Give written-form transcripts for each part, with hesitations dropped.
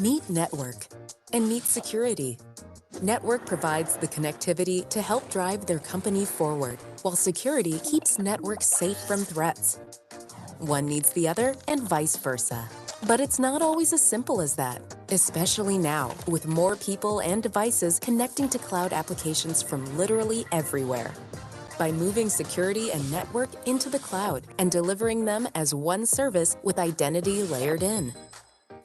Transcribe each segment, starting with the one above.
Meet network and meet security. Network provides the connectivity to help drive their company forward, while security keeps networks safe from threats. One needs the other and vice versa. But it's not always as simple as that, especially now, with more people and devices connecting to cloud applications from literally everywhere. By moving security and network into the cloud and delivering them as one service with identity layered in.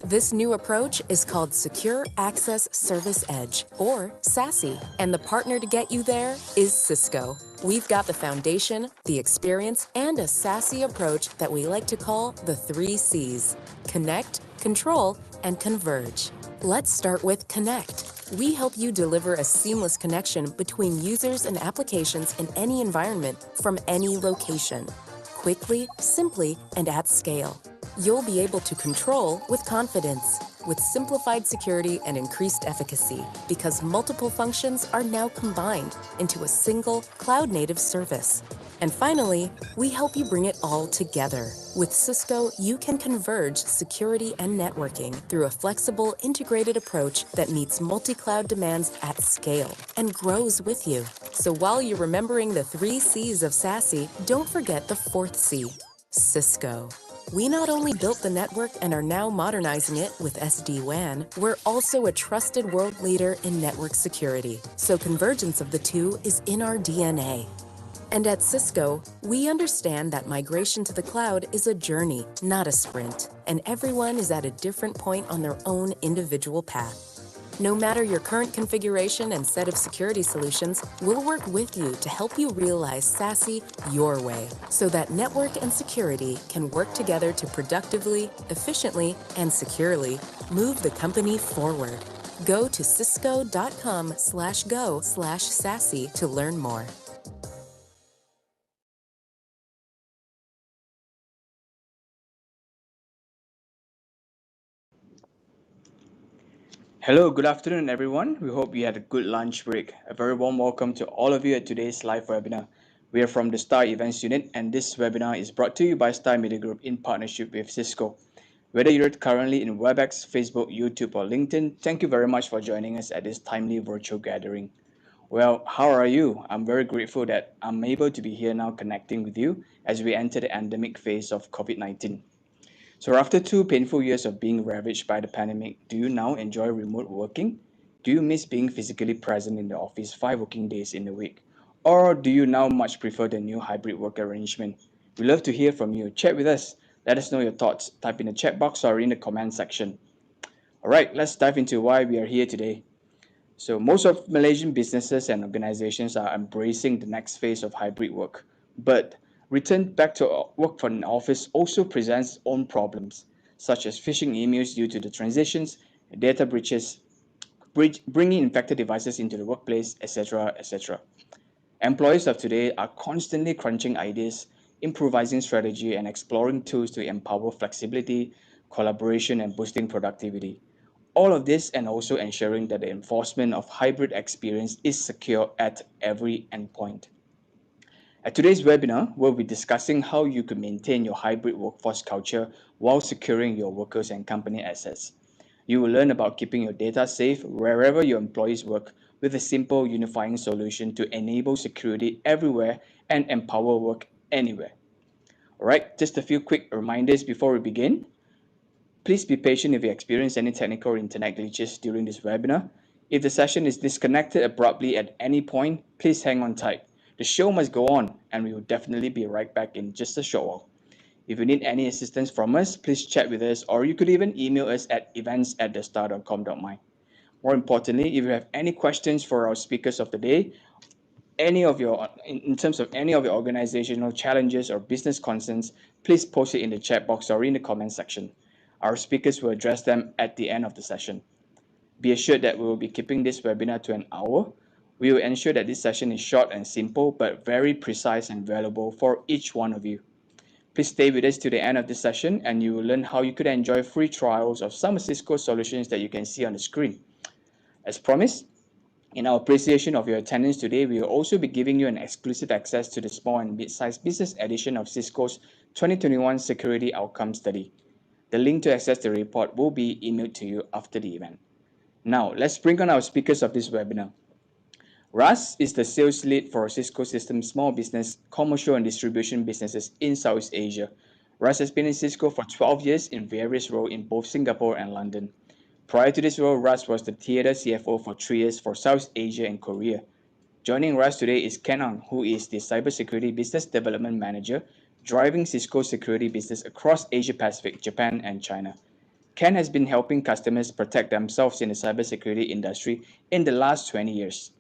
This new approach is called Secure Access Service Edge, or SASE, and the partner to get you there is Cisco. We've got the foundation, the experience, and a SASE approach that we like to call the 3 C's: connect, control, and converge. Let's start with connect. We help you deliver a seamless connection between users and applications in any environment from any location, quickly, simply, and at scale. You'll be able to control with confidence, with simplified security and increased efficacy, because multiple functions are now combined into a single cloud-native service. And finally, we help you bring it all together. With Cisco, you can converge security and networking through a flexible, integrated approach that meets multi-cloud demands at scale and grows with you. So while you're remembering the 3 C's of SASE, don't forget the 4th C, Cisco. We not only built the network and are now modernizing it with SD-WAN, we're also a trusted world leader in network security. So convergence of the two is in our DNA. And at Cisco, we understand that migration to the cloud is a journey, not a sprint, and everyone is at a different point on their own individual path. No matter your current configuration and set of security solutions, we'll work with you to help you realize SASE your way, so that network and security can work together to productively, efficiently, and securely move the company forward. Go to cisco.com/go/SASE to learn more. Hello, good afternoon, everyone. We hope you had a good lunch break. A very warm welcome to all of you at today's live webinar. We are from the Star Events Unit, and this webinar is brought to you by Star Media Group in partnership with Cisco. Whether you're currently in WebEx, Facebook, YouTube, or LinkedIn, thank you very much for joining us at this timely virtual gathering. Well, how are you? I'm very grateful that I'm able to be here now connecting with you as we enter the endemic phase of COVID-19. So after 2 painful years of being ravaged by the pandemic, do you now enjoy remote working? Do you miss being physically present in the office 5 working days in a week? Or do you now much prefer the new hybrid work arrangement? We'd love to hear from you. Chat with us. Let us know your thoughts. Type in the chat box or in the comment section. All right, let's dive into why we are here today. So most of Malaysian businesses and organizations are embracing the next phase of hybrid work. But return back to work from an office also presents its own problems, such as phishing emails due to the transitions, data breaches, bringing infected devices into the workplace, etc., etc. Employees of today are constantly crunching ideas, improvising strategy, and exploring tools to empower flexibility, collaboration, and boosting productivity. All of this and also ensuring that the enforcement of hybrid experience is secure at every endpoint. At today's webinar, we'll be discussing how you could maintain your hybrid workforce culture while securing your workers and company assets. You will learn about keeping your data safe wherever your employees work with a simple unifying solution to enable security everywhere and empower work anywhere. Alright, just a few quick reminders before we begin. Please be patient if you experience any technical or internet glitches during this webinar. If the session is disconnected abruptly at any point, please hang on tight. The show must go on, and we will definitely be right back in just a short while. If you need any assistance from us, please chat with us, or you could even email us at events@thestar.com.my. More importantly, if you have any questions for our speakers of the day, in terms of any of your organizational challenges or business concerns, please post it in the chat box or in the comment section. Our speakers will address them at the end of the session. Be assured that we will be keeping this webinar to an hour. We will ensure that this session is short and simple, but very precise and valuable for each one of you. Please stay with us to the end of this session, and you will learn how you could enjoy free trials of some Cisco solutions that you can see on the screen. As promised, in our appreciation of your attendance today, we will also be giving you an exclusive access to the small and mid-sized business edition of Cisco's 2021 Security Outcome Study. The link to access the report will be emailed to you after the event. Now, let's bring on our speakers of this webinar. Russ is the sales lead for Cisco Systems small business, commercial and distribution businesses in Southeast Asia. Russ has been in Cisco for 12 years in various roles in both Singapore and London. Prior to this role, Russ was the theater CFO for 3 years for Southeast Asia and Korea. Joining Russ today is Ken Ang, who is the Cybersecurity Business Development Manager, driving Cisco security business across Asia Pacific, Japan, and China. Ken has been helping customers protect themselves in the cybersecurity industry in the last 20 years.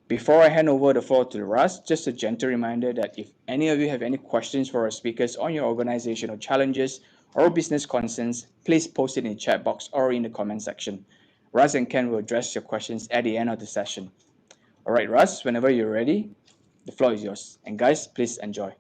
Before I hand over the floor to Russ, just a gentle reminder that if any of you have any questions for our speakers on your organizational challenges or business concerns, please post it in the chat box or in the comment section. Russ and Ken will address your questions at the end of the session. All right, Russ, whenever you're ready, the floor is yours. And guys, please enjoy.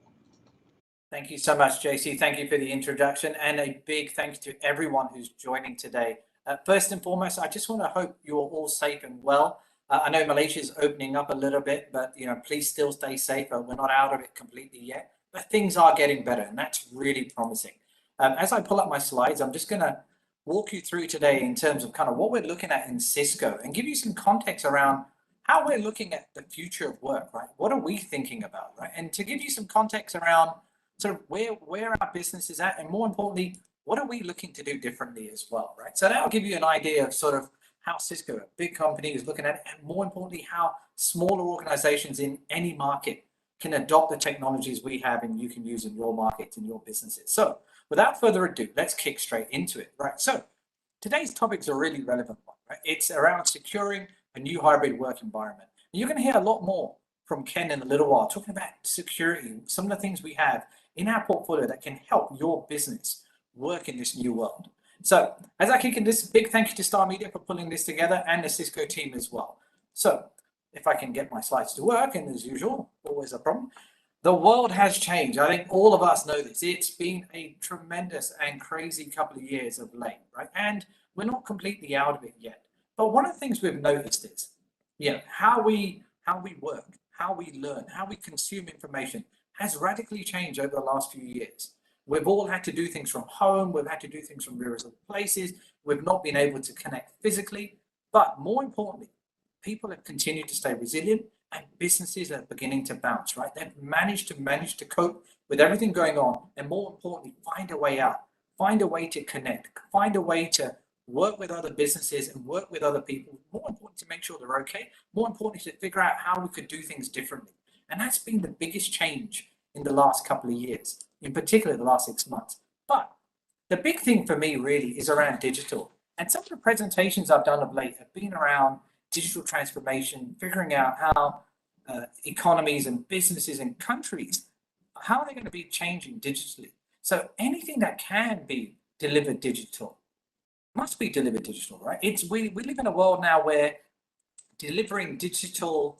Thank you so much, JC. Thank you for the introduction, and a big thank you to everyone who's joining today. First and foremost, I just want to hope you're all safe and well. I know Malaysia is opening up a little bit, but please still stay safe. We're not out of it completely yet, but things are getting better, and that's really promising. As I pull up my slides, I'm just going to walk you through today in terms of kind of what we're looking at in Cisco and give you some context around how we're looking at the future of work, right? What are we thinking about, right? And to give you some context around sort of where our business is at, and more importantly, what are we looking to do differently as well, right? So that'll give you an idea of sort of how Cisco, a big company, is looking at it, and more importantly, how smaller organizations in any market can adopt the technologies we have and you can use in your markets and your businesses. So without further ado, let's kick straight into it, right? So today's topic is a really relevant one, right? It's around securing a new hybrid work environment. And you're going to hear a lot more from Ken in a little while, talking about security, some of the things we have in our portfolio that can help your business work in this new world. So as I kick in this, big thank you to Star Media for pulling this together, and the Cisco team as well. So if I can get my slides to work, and as usual, always a problem. The world has changed. I think all of us know this. It's been a tremendous and crazy couple of years of late, right? And we're not completely out of it yet. But one of the things we've noticed is, how we work, how we learn, how we consume information has radically changed over the last few years. We've all had to do things from home. We've had to do things from various other places. We've not been able to connect physically. But more importantly, people have continued to stay resilient, and businesses are beginning to bounce, right? They've managed to cope with everything going on, and more importantly, find a way out, find a way to connect, find a way to work with other businesses and work with other people. More important to make sure they're okay. More importantly, to figure out how we could do things differently. And that's been the biggest change in the last couple of years, in particular the last 6 months. But the big thing for me really is around digital. And some of the presentations I've done of late have been around digital transformation, figuring out how economies and businesses and countries, how are they going to be changing digitally? So anything that can be delivered digital must be delivered digital, right? We live in a world now where delivering digital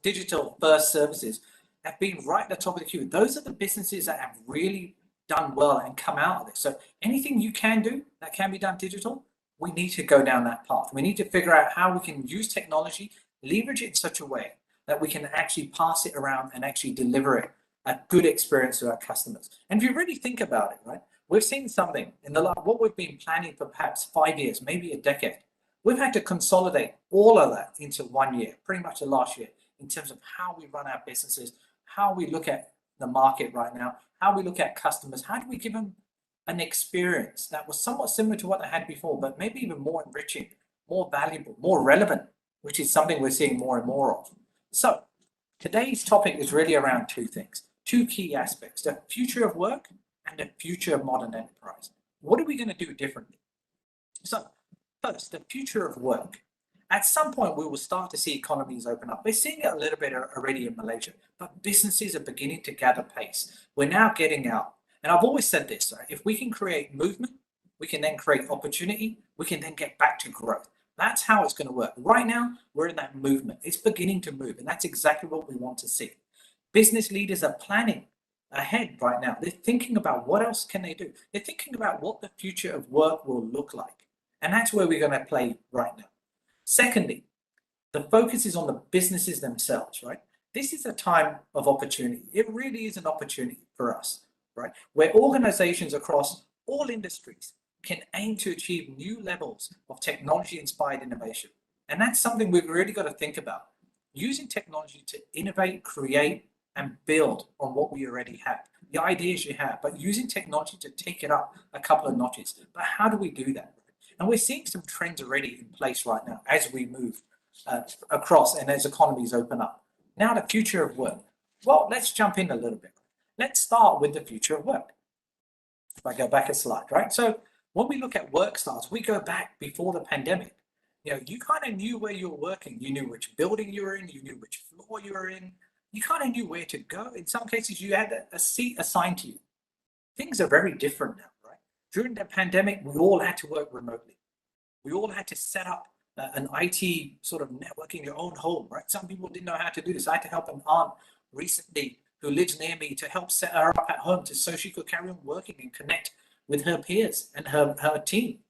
first services have been right at the top of the queue. Those are the businesses that have really done well and come out of it. So anything you can do that can be done digital, we need to go down that path. We need to figure out how we can use technology, leverage it in such a way that we can actually pass it around and actually deliver it a good experience to our customers. And if you really think about it, right, we've seen something in what we've been planning for perhaps 5 years, maybe a decade. We've had to consolidate all of that into 1 year, pretty much the last year, in terms of how we run our businesses, how we look at the market right now, how we look at customers, how do we give them an experience that was somewhat similar to what they had before, but maybe even more enriching, more valuable, more relevant, which is something we're seeing more and more of. So today's topic is really around two things, two key aspects, the future of work and the future of modern enterprise. What are we going to do differently? So first, the future of work. At some point, we will start to see economies open up. We're seeing it a little bit already in Malaysia, but businesses are beginning to gather pace. We're now getting out. And I've always said this, right? If we can create movement, we can then create opportunity, we can then get back to growth. That's how it's going to work. Right now, we're in that movement. It's beginning to move, and that's exactly what we want to see. Business leaders are planning ahead right now. They're thinking about what else can they do. They're thinking about what the future of work will look like. And that's where we're going to play right now. Secondly, the focus is on the businesses themselves, right? This is a time of opportunity. It really is an opportunity for us, right? Where organizations across all industries can aim to achieve new levels of technology-inspired innovation. And that's something we've really got to think about. Using technology to innovate, create, and build on what we already have, the ideas you have, but using technology to take it up a couple of notches. But how do we do that? And we're seeing some trends already in place right now as we move across and as economies open up. Now, the future of work. Well, let's jump in a little bit. Let's start with the future of work. If I go back a slide, right? So when we look at work styles, we go back before the pandemic. You kind of knew where you were working. You knew which building you were in. You knew which floor you were in. You kind of knew where to go. In some cases, you had a seat assigned to you. Things are very different now, right? During the pandemic, we all had to work remotely. We all had to set up an IT sort of network in your own home, right? Some people didn't know how to do this. I had to help an aunt recently who lives near me to help set her up at home so she could carry on working and connect with her peers and her team.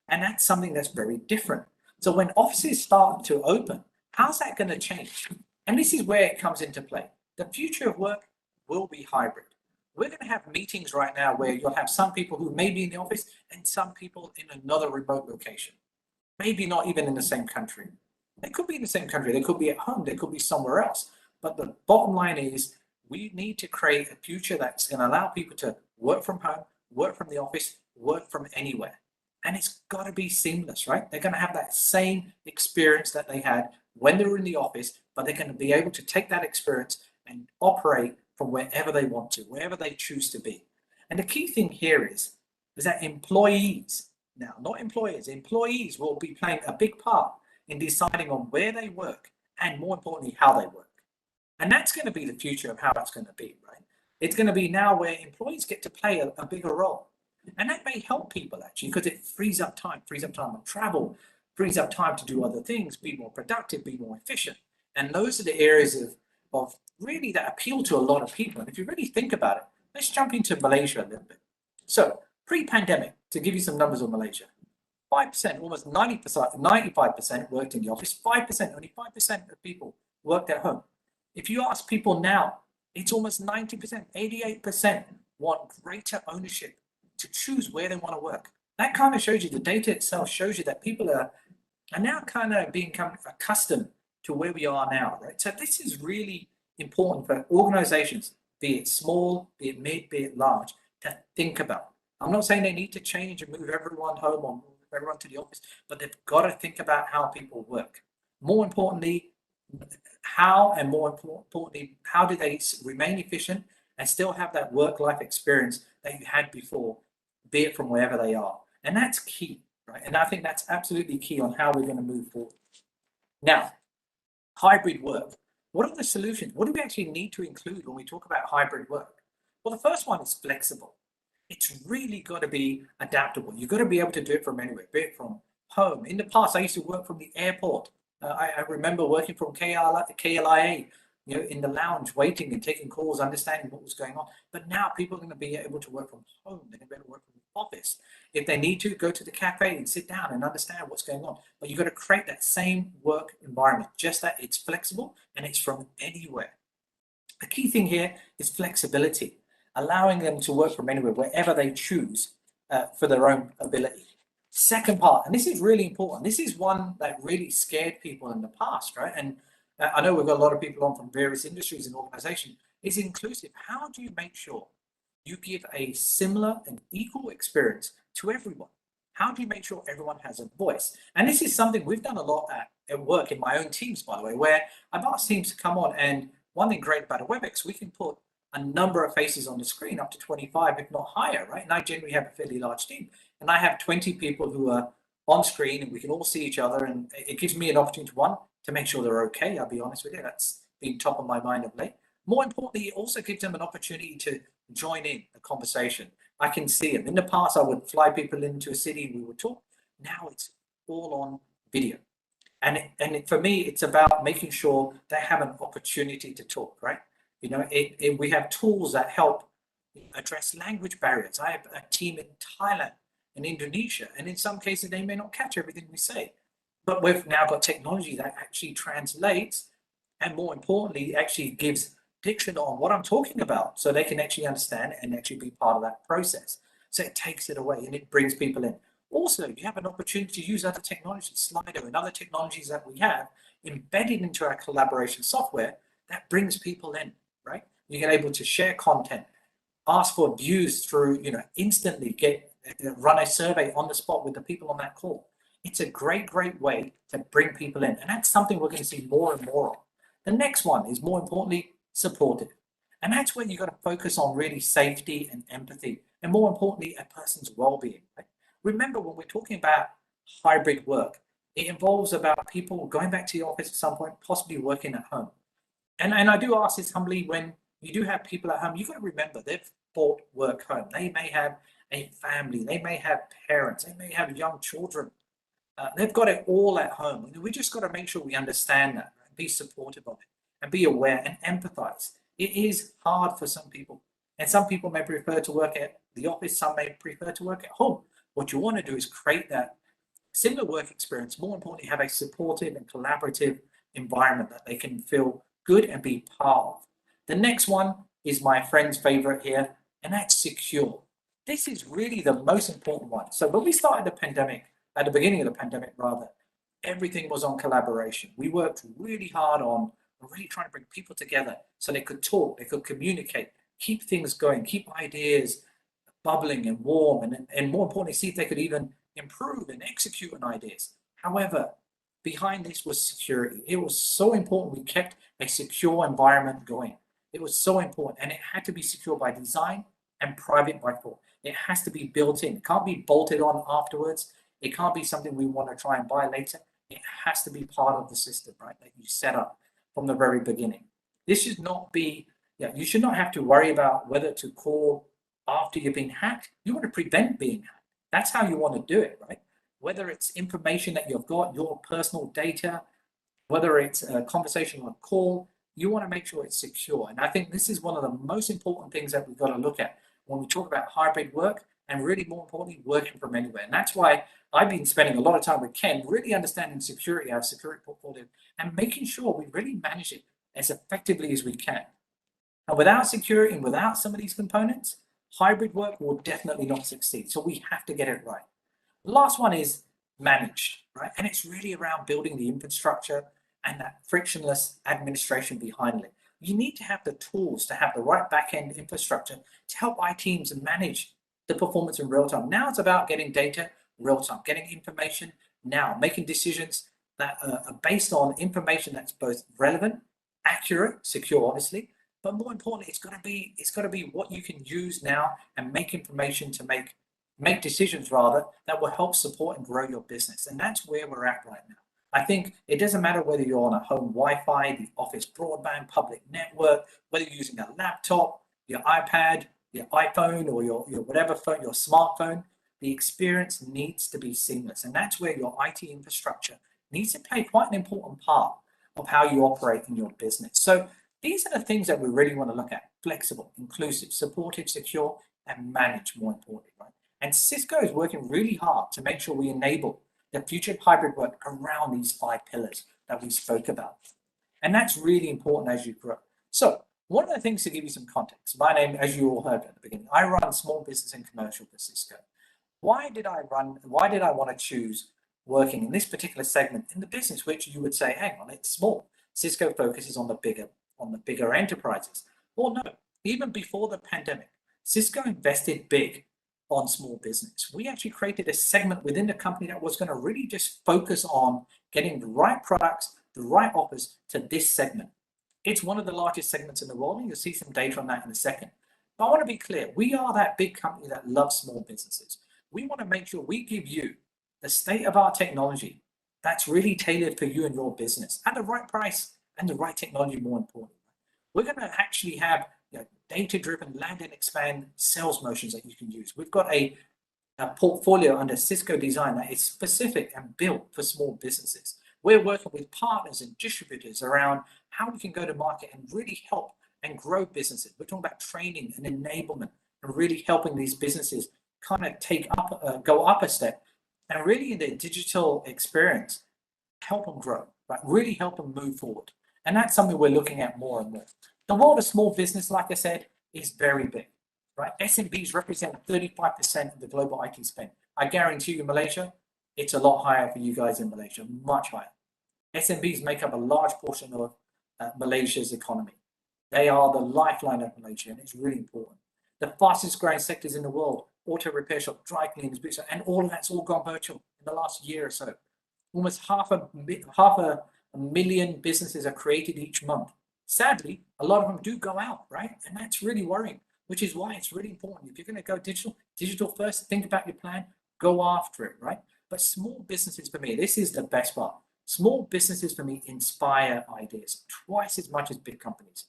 And that's something that's very different. So when offices start to open, how's that going to change? And this is where it comes into play. The future of work will be hybrid. We're going to have meetings right now where you'll have some people who may be in the office and some people in another remote location. Maybe not even in the same country. They could be in the same country. They could be at home. They could be somewhere else. But the bottom line is we need to create a future that's going to allow people to work from home, work from the office, work from anywhere. And it's got to be seamless, right? They're going to have that same experience that they had when they were in the office, but they're going to be able to take that experience and operate from wherever they want to, wherever they choose to be. And the key thing here is that employees, now not employers, employees will be playing a big part in deciding on where they work and more importantly, how they work. And that's going to be the future of how it's going to be, right? It's going to be now where employees get to play a bigger role. And that may help people actually because it frees up time on travel, frees up time to do other things, be more productive, be more efficient. And those are the areas of really that appeal to a lot of people. And if you really think about it, let's jump into Malaysia a little bit. So pre-pandemic, to give you some numbers on Malaysia, 5%, almost 90%, 95% worked in the office, 5%, only 5% of people worked at home. If you ask people now, it's almost 90%, 88% want greater ownership to choose where they want to work. That kind of shows you, the data itself shows you that people are now kind of being accustomed to where we are now, right? So this is really important for organizations, be it small, be it mid, be it large, to think about. I'm not saying they need to change and move everyone home or move everyone to the office, but they've got to think about how people work. More importantly, how do they remain efficient and still have that work-life experience that you had before, be it from wherever they are. And that's key, right? And I think that's absolutely key on how we're going to move forward. Now, hybrid work. What are the solutions? What do we actually need to include when we talk about hybrid work? Well, the first one is flexible. It's really got to be adaptable. You've got to be able to do it from anywhere, be it from home. In the past, I used to work from the airport. I remember working from KLIA, in the lounge, waiting and taking calls, understanding what was going on. But now people are going to be able to work from home. They're going to be able to work from the office. If they need to, go to the cafe and sit down and understand what's going on. But you've got to create that same work environment, just that it's flexible and it's from anywhere. The key thing here is flexibility, allowing them to work from anywhere, wherever they choose for their own ability. Second part, and this is really important. This is one that really scared people in the past, right? And I know we've got a lot of people on from various industries and organizations. Is inclusive. How do you make sure you give a similar and equal experience to everyone? How do you make sure everyone has a voice? And this is something we've done a lot at work in my own teams, by the way, where I've asked teams to come on. And one thing great about a WebEx, we can put a number of faces on the screen, up to 25, if not higher, right? And I generally have a fairly large team. And I have 20 people who are on screen and we can all see each other. And it gives me an opportunity, one, to make sure they're okay. I'll be honest with you, that's been top of my mind of late. More importantly, it also gives them an opportunity to join in a conversation. I can see them. In the past, I would fly people into a city, we would talk. Now it's all on video. And for me, it's about making sure they have an opportunity to talk, right? We have tools that help address language barriers. I have a team in Thailand and Indonesia, and in some cases, they may not catch everything we say. But we've now got technology that actually translates, and more importantly, actually gives diction on what I'm talking about so they can actually understand and actually be part of that process. So it takes it away and it brings people in. Also, you have an opportunity to use other technologies, Slido and other technologies that we have embedded into our collaboration software that brings people in, right? You get able to share content, ask for views through, instantly run a survey on the spot with the people on that call. It's a great way to bring people in. And that's something we're going to see more and more of. The next one is more importantly, supportive. And that's where you've got to focus on really safety and empathy, and more importantly, a person's well-being. Right? Remember, when we're talking about hybrid work, it involves about people going back to the office at some point, possibly working at home. And I do ask this humbly, when you do have people at home, you've got to remember they've brought work home. They may have a family, they may have parents, they may have young children. They've got it all at home. We just got to make sure we understand that, and be supportive of it, and be aware and empathize. It is hard for some people, and some people may prefer to work at the office, some may prefer to work at home. What you want to do is create that similar work experience. More importantly, have a supportive and collaborative environment that they can feel good and be part of. The next one is my friend's favorite here, and that's secure. This is really the most important one. So when we started the pandemic, at the beginning of the pandemic rather, everything was on collaboration. We worked really hard on really trying to bring people together so they could talk, they could communicate, keep things going, keep ideas bubbling and warm, and more importantly, see if they could even improve and execute on ideas. However, behind this was security. It was so important we kept a secure environment going. It was so important, and it had to be secure by design and private by default. It has to be built in. It can't be bolted on afterwards. It can't be something we want to try and buy later. It has to be part of the system, right, that you set up from the very beginning. This should not be, you should not have to worry about whether to call after you've been hacked. You want to prevent being hacked. That's how you want to do it, right? Whether it's information that you've got, your personal data, whether it's a conversation or a call, you want to make sure it's secure. And I think this is one of the most important things that we've got to look at when we talk about hybrid work, and really more importantly, working from anywhere. And that's why I've been spending a lot of time with Ken, really understanding security, our security portfolio, and making sure we really manage it as effectively as we can. And without security and without some of these components, hybrid work will definitely not succeed. So we have to get it right. The last one is managed, right? And it's really around building the infrastructure and that frictionless administration behind it. You need to have the tools to have the right back-end infrastructure to help IT teams manage the performance in real time. Now it's about getting data real time, getting information now, making decisions that are based on information that's both relevant, accurate, secure, obviously, but more importantly, it's got to be what you can use now and make information to make decisions rather that will help support and grow your business. And that's where we're at right now. I think it doesn't matter whether you're on a home Wi-Fi, the office broadband, public network, whether you're using a laptop, your iPad, your iPhone, or your whatever phone, your smartphone, the experience needs to be seamless. And that's where your IT infrastructure needs to play quite an important part of how you operate in your business. So these are the things that we really want to look at: flexible, inclusive, supportive, secure, and managed, more importantly, right? And Cisco is working really hard to make sure we enable the future of hybrid work around these 5 pillars that we spoke about. And that's really important as you grow. So one of the things, to give you some context, my name, as you all heard at the beginning, I run small business and commercial for Cisco. Why did I want to choose working in this particular segment in the business, which you would say, hang on, it's small. Cisco focuses on the bigger enterprises. Well, no, even before the pandemic, Cisco invested big on small business. We actually created a segment within the company that was going to really just focus on getting the right products, the right offers to this segment. It's one of the largest segments in the world, and you'll see some data on that in a second. But I want to be clear, we are that big company that loves small businesses. We want to make sure we give you the state-of-art technology that's really tailored for you and your business at the right price and the right technology, more importantly. We're going to actually have data-driven land and expand sales motions that you can use. We've got a portfolio under Cisco Design that is specific and built for small businesses. We're working with partners and distributors around how we can go to market and really help and grow businesses. We're talking about training and enablement and really helping these businesses kind of go up a step, and really in their digital experience, help them grow, right? Really help them move forward. And that's something we're looking at more and more. The world of small business, like I said, is very big, right? SMBs represent 35% of the global IT spend. I guarantee you, Malaysia, it's a lot higher for you guys in Malaysia, much higher. SMBs make up a large portion of Malaysia's economy. They are the lifeline of Malaysia, and it's really important. The fastest growing sectors in the world, auto repair shop, dry cleaners, and all of that's all gone virtual in the last year or so. Almost half a million businesses are created each month. Sadly, a lot of them do go out, right? And that's really worrying, which is why it's really important. If you're going to go digital first, think about your plan, go after it, right? But small businesses, for me, this is the best part. Small businesses, for me, inspire ideas twice as much as big companies.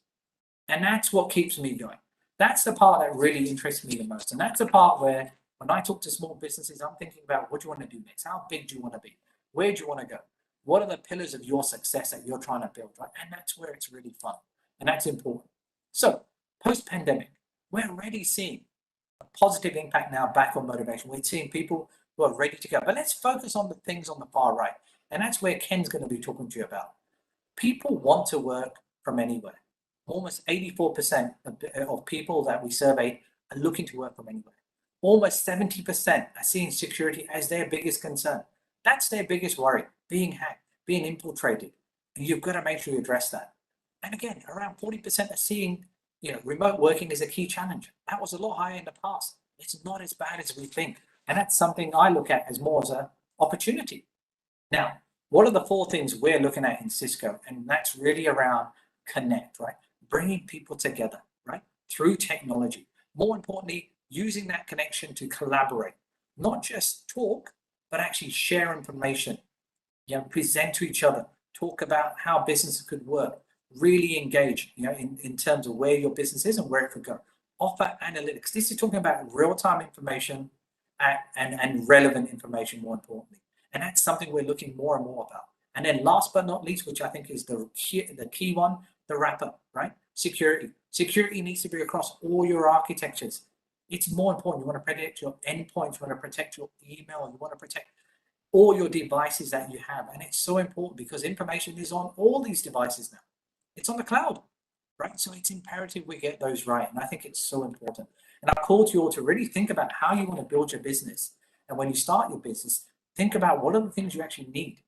And that's what keeps me going. That's the part that really interests me the most. And that's the part where, when I talk to small businesses, I'm thinking about, what do you want to do next? How big do you want to be? Where do you want to go? What are the pillars of your success that you're trying to build, right? And that's where it's really fun. And that's important. So, post-pandemic, we're already seeing a positive impact now back on motivation. We're seeing people who are ready to go. But let's focus on the things on the far right. And that's where Ken's going to be talking to you about. People want to work from anywhere. Almost 84% of people that we surveyed are looking to work from anywhere. Almost 70% are seeing security as their biggest concern. That's their biggest worry, being hacked, being infiltrated. And you've got to make sure you address that. And again, around 40% are seeing remote working is a key challenge. That was a lot higher in the past. It's not as bad as we think. And that's something I look at as more as an opportunity. Now, what are the 4 things we're looking at in Cisco? And that's really around connect, right? Bringing people together, right? Through technology. More importantly, using that connection to collaborate, not just talk, but actually share information, present to each other, talk about how business could work, really engage, in terms of where your business is and where it could go. Offer analytics. This is talking about real-time information and relevant information, more importantly. And that's something we're looking more and more about. And then last but not least, which I think is the key one, the wrapper, right? Security. Security needs to be across all your architectures. It's more important. You want to protect your endpoints, you want to protect your email, you want to protect all your devices that you have. And it's so important because information is on all these devices now. It's on the cloud, right? So it's imperative we get those right. And I think it's so important. And I call to you all to really think about how you want to build your business. And when you start your business, think about what are the things you actually need.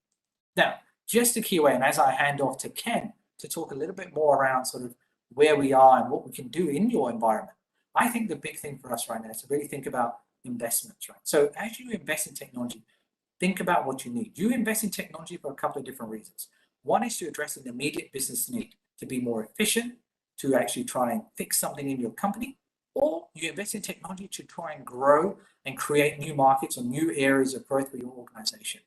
Now, just to key away, and as I hand off to Ken to talk a little bit more around sort of where we are and what we can do in your environment, I think the big thing for us right now is to really think about investments, right? So as you invest in technology, think about what you need. You invest in technology for a couple of different reasons. One is to address an immediate business need, to be more efficient, to actually try and fix something in your company, or you invest in technology to try and grow and create new markets or new areas of growth for your organization.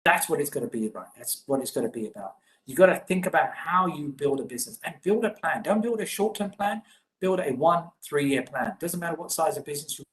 That's what it's going to be about. That's what it's going to be about. You've got to think about how you build a business and build a plan. Don't build a short-term plan, build a 1-3 year plan. Doesn't matter what size of business you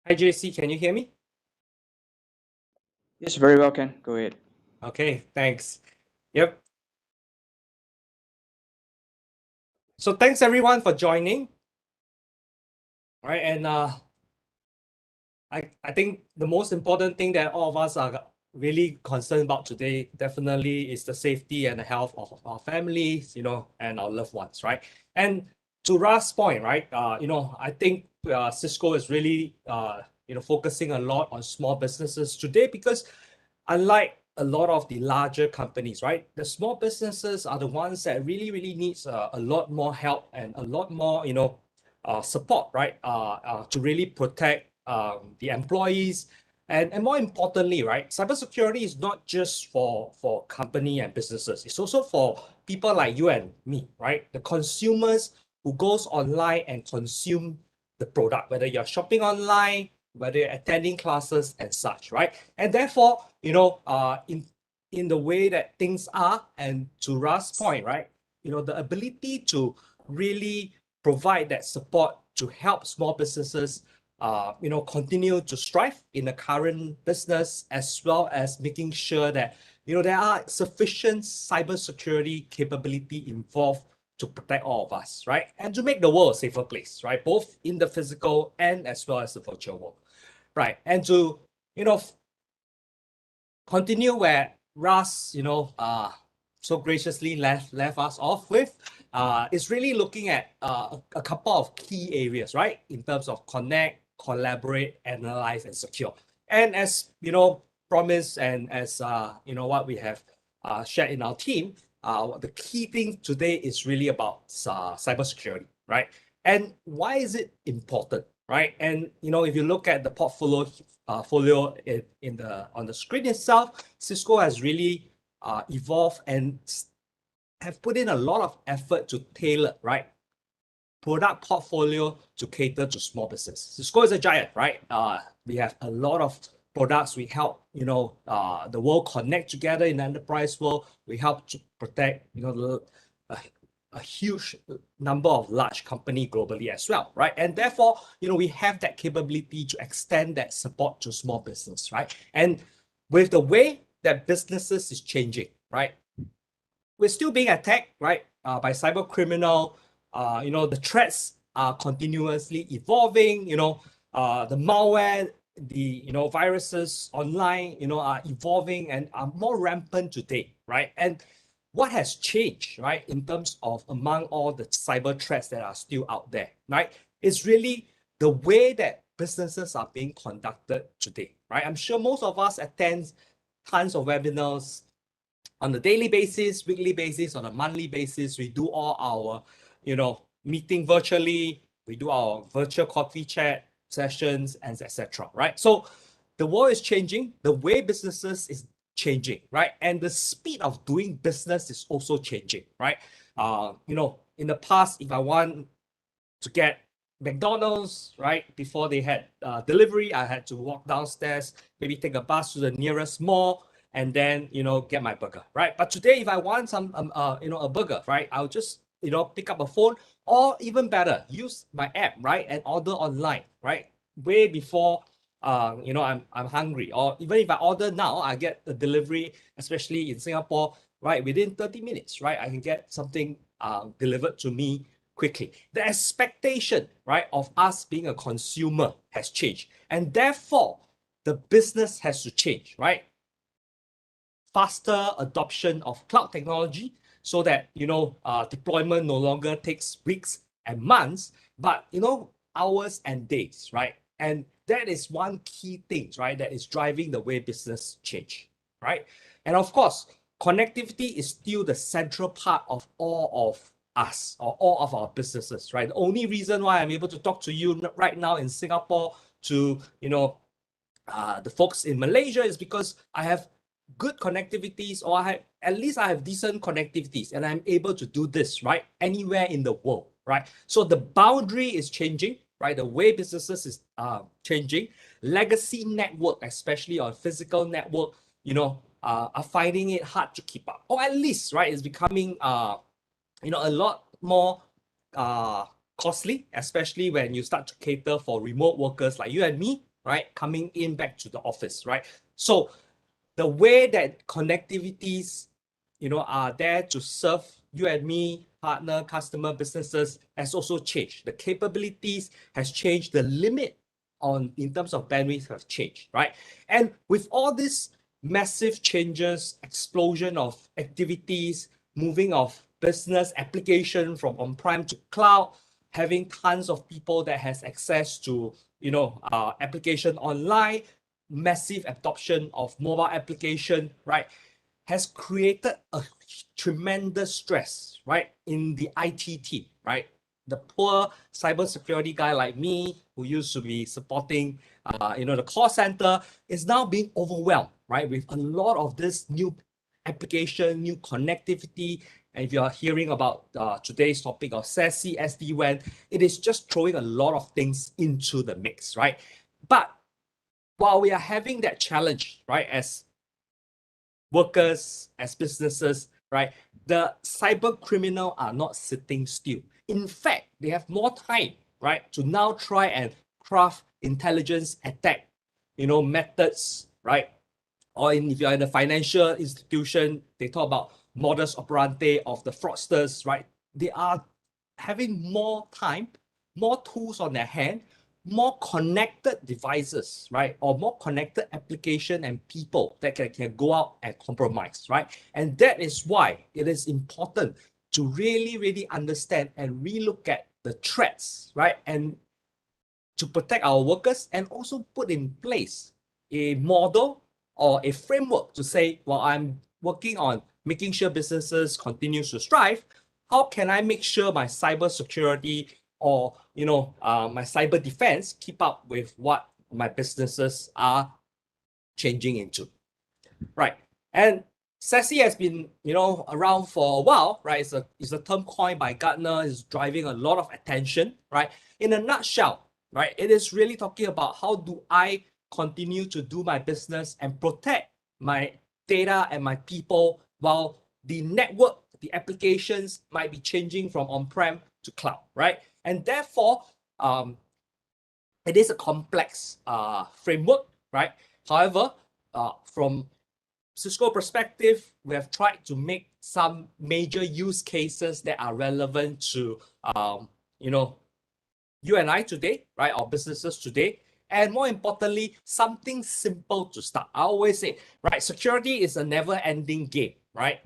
Hi, JC, can you hear me? Yes, very well, Ken. Go ahead. Okay, thanks. Yep. So thanks everyone for joining. All right, and I think the most important thing that all of us are really concerned about today definitely is the safety and the health of our families, and our loved ones, right? And to Ra's point, right, I think Cisco is really, focusing a lot on small businesses today because unlike a lot of the larger companies, right, the small businesses are the ones that really, really needs a lot more help and a lot more, support, right, to really protect the employees. And more importantly, right, cybersecurity is not just for company and businesses. It's also for people like you and me, right? The consumers who goes online and consume the product, whether you're shopping online, whether you're attending classes and such, right? And therefore, in the way that things are, and to Ra's point, right, the ability to really provide that support to help small businesses continue to strive in the current business, as well as making sure that there are sufficient cybersecurity capability involved to protect all of us, right? And to make the world a safer place, right? Both in the physical and as well as the virtual world, right? And to continue where Russ, so graciously left us off with, is really looking at a couple of key areas, right? In terms of connect, collaborate, analyze, and secure. And as promised, and as what we have shared in our team, the key thing today is really about cybersecurity, right? And why is it important, right? And if you look at the portfolio on the screen itself, Cisco has really evolved and have put in a lot of effort to tailor, right, product portfolio to cater to small business. Cisco is a giant, right? We have a lot of products. We help the world connect together in the enterprise world. We help to protect a huge number of large companies globally as well, right? And therefore, we have that capability to extend that support to small business, right? And with the way that businesses is changing, right, we're still being attacked, right, by cyber criminal. The threats are continuously evolving. The malware, the viruses online, are evolving and are more rampant today, right? And what has changed, right, in terms of among all the cyber threats that are still out there, right? It's really the way that businesses are being conducted today, right? I'm sure most of us attend tons of webinars on a daily basis, weekly basis, on a monthly basis. We do all our, meeting virtually. We do our virtual coffee chat sessions, and etc. Right? So the world is changing. The way businesses is changing, right? And the speed of doing business is also changing, right? In the past, if I want to get McDonald's, right, before they had delivery, I had to walk downstairs, maybe take a bus to the nearest mall, and then get my burger, right? But today, if I want some a burger, right, I'll just pick up a phone, or even better, use my app, right, and order online, right, way before I'm hungry. Or even if I order now, I get the delivery, especially in Singapore, right, within 30 minutes, right, I can get something delivered to me quickly. The expectation, right, of us being a consumer has changed, and therefore the business has to change, right? Faster adoption of cloud technology, so that deployment no longer takes weeks and months, but hours and days, right? And that is one key thing, right, that is driving the way business change, right? And of course, connectivity is still the central part of all of us, or all of our businesses, right? The only reason why I'm able to talk to you right now in Singapore to the folks in Malaysia is because I have good connectivities, or at least I have decent connectivities, and I'm able to do this, right, anywhere in the world, right? So the boundary is changing, right? The way businesses is changing. Legacy network, especially on physical network, are finding it hard to keep up, or at least, right, it's becoming a lot more costly, especially when you start to cater for remote workers like you and me, right, coming in back to the office, right? So the way that connectivities, are there to serve you and me, partner, customer, businesses, has also changed. The capabilities has changed. The limit in terms of bandwidth have changed, right? And with all this massive changes, explosion of activities, moving of business application from on-prem to cloud, having tons of people that has access to, application online, massive adoption of mobile application, right, has created a tremendous stress, right, in the IT team, right? The poor cybersecurity guy like me, who used to be supporting, the call center, is now being overwhelmed, right, with a lot of this new application, new connectivity. And if you are hearing about today's topic of SASE, SD-WAN, it is just throwing a lot of things into the mix, right? But while we are having that challenge, right, as workers, as businesses, right, the cyber criminal are not sitting still. In fact, they have more time, right, to now try and craft intelligence attack, methods, right? Or if you're in a financial institution, they talk about modus operandi of the fraudsters, right? They are having more time, more tools on their hand, more connected devices, right? Or more connected application and people that can go out and compromise, right? And that is why it is important to really, really understand and relook at the threats, right? And to protect our workers, and also put in place a model or a framework to say, well, I'm working on making sure businesses continues to strive. How can I make sure my cyber security or my cyber defense keep up with what my businesses are changing into, right? And SASE has been around for a while, right? It's a term coined by Gartner. Is driving a lot of attention, right? In a nutshell, right, it is really talking about how do I continue to do my business and protect my data and my people while the network, the applications might be changing from on-prem to cloud, right? And therefore, it is a complex framework, right? However, from Cisco perspective, we have tried to make some major use cases that are relevant to you and I today, right? Our businesses today. And more importantly, something simple to start. I always say, right, security is a never-ending game, right?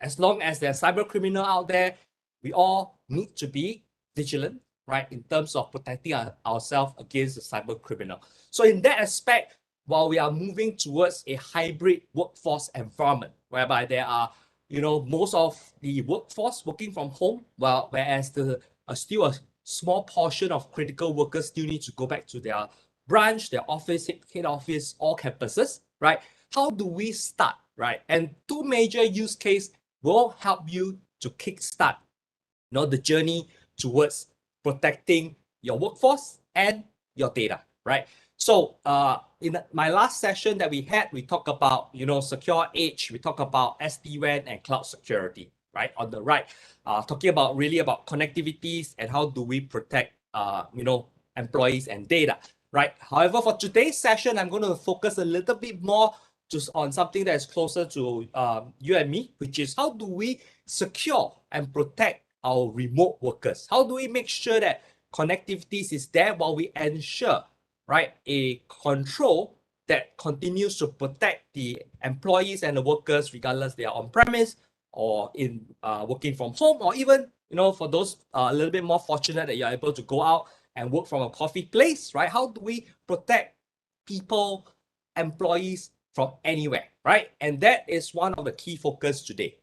As long as there's cyber criminal out there, we all need to be vigilant, right, in terms of protecting ourselves against the cyber criminal. So in that aspect, while we are moving towards a hybrid workforce environment, whereby there are, most of the workforce working from home, whereas still a small portion of critical workers still need to go back to their branch, their office, head office, or campuses, right? How do we start, right? And two major use cases will help you to kickstart, the journey towards protecting your workforce and your data, right? So in my last session that we had, we talked about, secure edge, we talked about SD-WAN and cloud security, right? On the right, talking about really about connectivities and how do we protect, employees and data, right? However, for today's session, I'm going to focus a little bit more just on something that is closer to you and me, which is how do we secure and protect our remote workers? How do we make sure that connectivity is there while we ensure, right, a control that continues to protect the employees and the workers, regardless they are on premise or in working from home, or even, for those a little bit more fortunate that you're able to go out and work from a coffee place, right? How do we protect people, employees from anywhere, right? And that is one of the key focus today.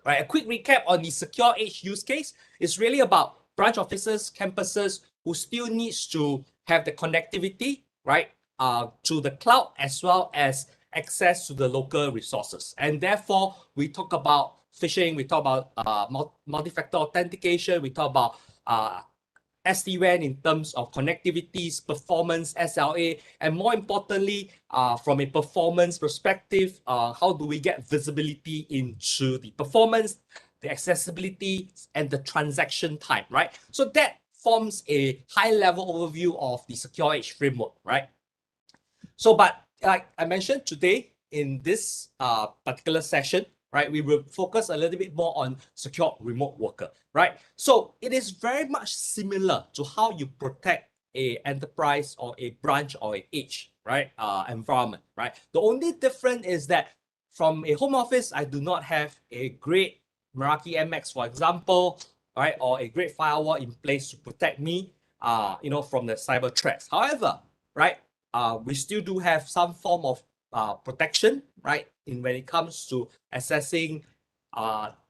Right, a quick recap on the secure edge use case is really about branch offices, campuses who still needs to have the connectivity, right, to the cloud as well as access to the local resources. And therefore, we talk about phishing, we talk about multi-factor authentication, we talk about SD-WAN in terms of connectivities, performance, SLA, and more importantly, from a performance perspective, how do we get visibility into the performance, the accessibility, and the transaction time, right? So that forms a high-level overview of the secure edge framework, right? So, but like I mentioned today in this particular session, right, we will focus a little bit more on secure remote worker, right? So it is very much similar to how you protect a enterprise or a branch or an edge, right? right, environment, right? The only difference is that from a home office, I do not have a great Meraki MX, for example, right, or a great firewall in place to protect me, from the cyber threats. However, right, we still do have some form of protection, right, when it comes to accessing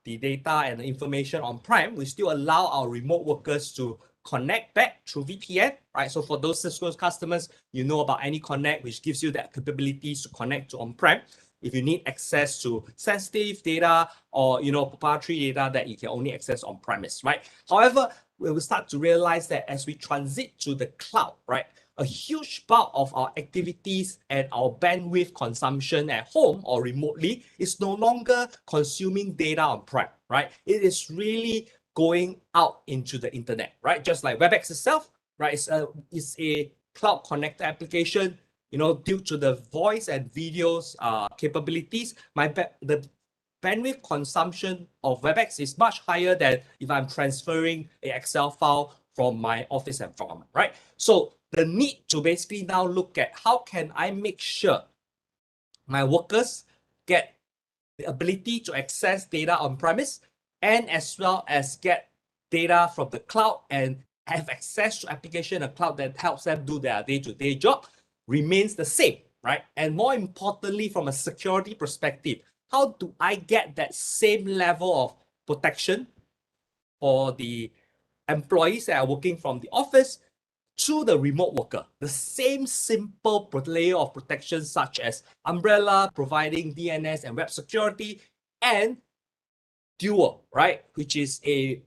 the data and the information on-prem. We still allow our remote workers to connect back through VPN, right? So for those Cisco customers, you know about AnyConnect, which gives you that capabilities to connect to on-prem. If you need access to sensitive data or proprietary data that you can only access on premise, right? However, we will start to realize that as we transit to the cloud, right, a huge part of our activities and our bandwidth consumption at home or remotely is no longer consuming data on-prem, right? It is really going out into the internet, right? Just like WebEx itself, right? It's a cloud connected application. Due to the voice and videos capabilities, the bandwidth consumption of WebEx is much higher than if I'm transferring an Excel file from my office environment, right? So the need to basically now look at how can I make sure my workers get the ability to access data on premise and as well as get data from the cloud and have access to application and cloud that helps them do their day-to-day job remains the same, right? And more importantly, from a security perspective, how do I get that same level of protection for the employees that are working from the office to the remote worker? The same simple layer of protection such as umbrella, providing DNS and web security, and Dual, right? Which is a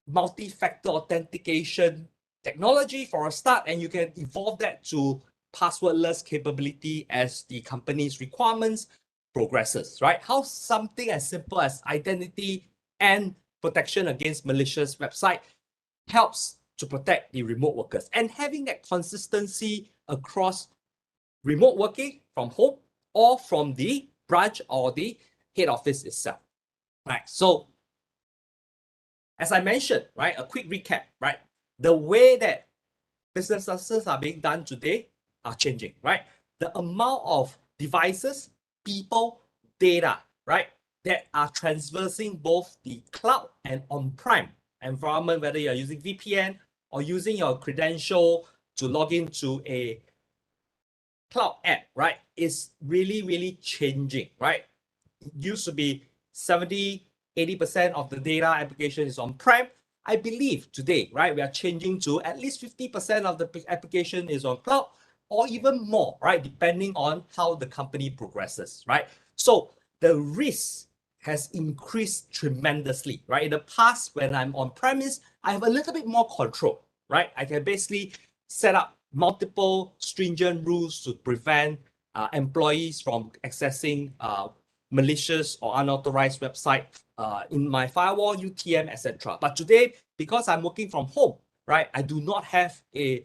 multi-factor authentication technology for a start, and you can evolve that to passwordless capability as the company's requirements progresses, right? How something as simple as identity and protection against malicious website helps to protect the remote workers, and having that consistency across remote working from home or from the branch or the head office itself, right? So as I mentioned, right, a quick recap, right? The way that businesses are being done today are changing, right? The amount of devices, people, data, right, that are traversing both the cloud and on-prem environment, whether you're using VPN or using your credential to log into a cloud app, right, is really, really changing, right? It used to be 70-80% of the data application is on-prem. I believe today, right, we are changing to at least 50% of the application is on cloud or even more, right, depending on how the company progresses, right? So the risk has increased tremendously, right? In the past, when I'm on premise, I have a little bit more control, right? I can basically set up multiple stringent rules to prevent employees from accessing malicious or unauthorized website in my firewall, UTM, etc. But today, because I'm working from home, right, I do not have a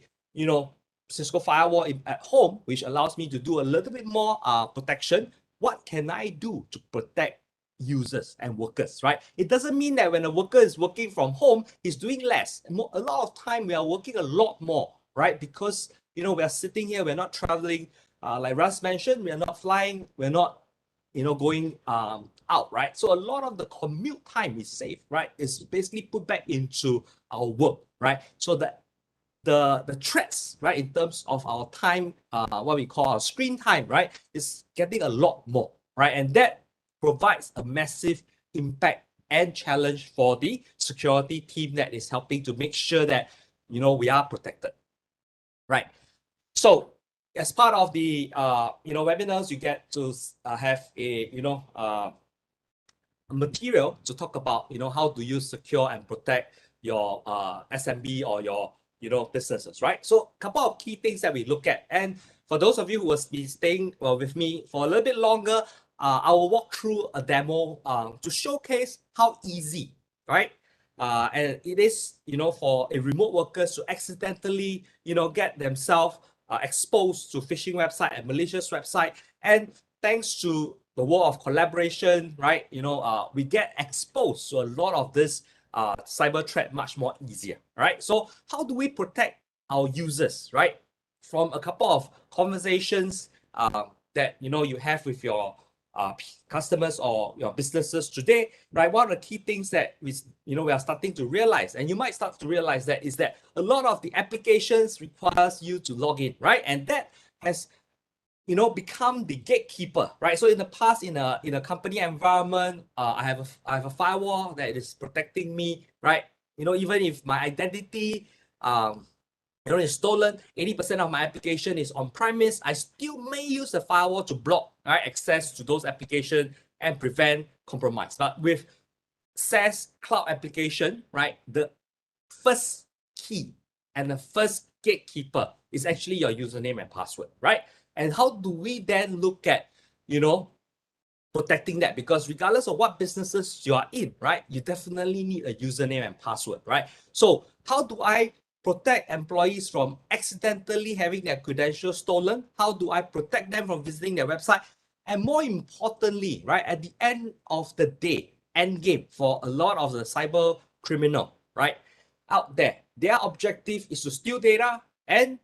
Cisco firewall at home, which allows me to do a little bit more protection. What can I do to protect users and workers, right? It doesn't mean that when a worker is working from home, he's doing less. A lot of time we are working a lot more, right? Because we are sitting here, we're not traveling. Like Russ mentioned, we are not flying, we're not going out, right? So a lot of the commute time we save, right, is basically put back into our work, right? So that the threats, right, in terms of our time, what we call our screen time, right, is getting a lot more, right? And that provides a massive impact and challenge for the security team that is helping to make sure that we are protected, right? So as part of the webinars, you get to have a material to talk about how do you secure and protect your SMB or your businesses, right? So a couple of key things that we look at, and for those of you who will be staying with me for a little bit longer, I will walk through a demo to showcase how easy, right? And it is for a remote workers to accidentally get themselves exposed to phishing website and malicious website, and thanks to the world of collaboration, right? We get exposed to a lot of this cyber threat much more easier, right? So how do we protect our users, right? from a couple of conversations that you have with your customers or your businesses today, right? One of the key things that we are starting to realize, and you might start to realize that, is that a lot of the applications requires you to log in, right? And that has become the gatekeeper, right? So in the past, in a company environment, I have a firewall that is protecting me, right? Even if my identity is stolen, 80% of my application is on premise, I still may use the firewall to block, right, access to those applications and prevent compromise. But with SaaS cloud application, right, the first key and the first gatekeeper is actually your username and password, right? And how do we then look at, protecting that? Because regardless of what businesses you are in, right, you definitely need a username and password, right? So how do I protect employees from accidentally having their credentials stolen? How do I protect them from visiting their website? And more importantly, right, at the end of the day, end game for a lot of the cyber criminal, right, out there, their objective is to steal data, and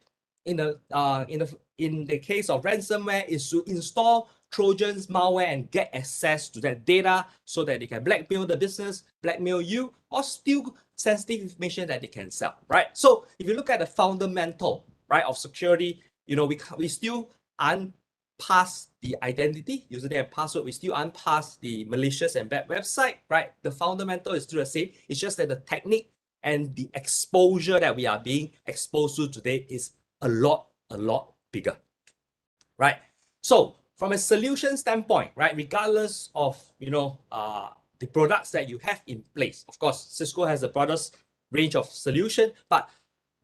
in the case of ransomware, is to install Trojans, malware, and get access to that data so that they can blackmail the business, blackmail you, or steal sensitive information that they can sell, right? So if you look at the fundamental, right, of security, we still unpass the identity, username and password, we still unpass the malicious and bad website, right? The fundamental is still the same. It's just that the technique and the exposure that we are being exposed to today is a lot bigger, right? So from a solution standpoint, right, regardless of the products that you have in place, of course, Cisco has the broadest range of solution. But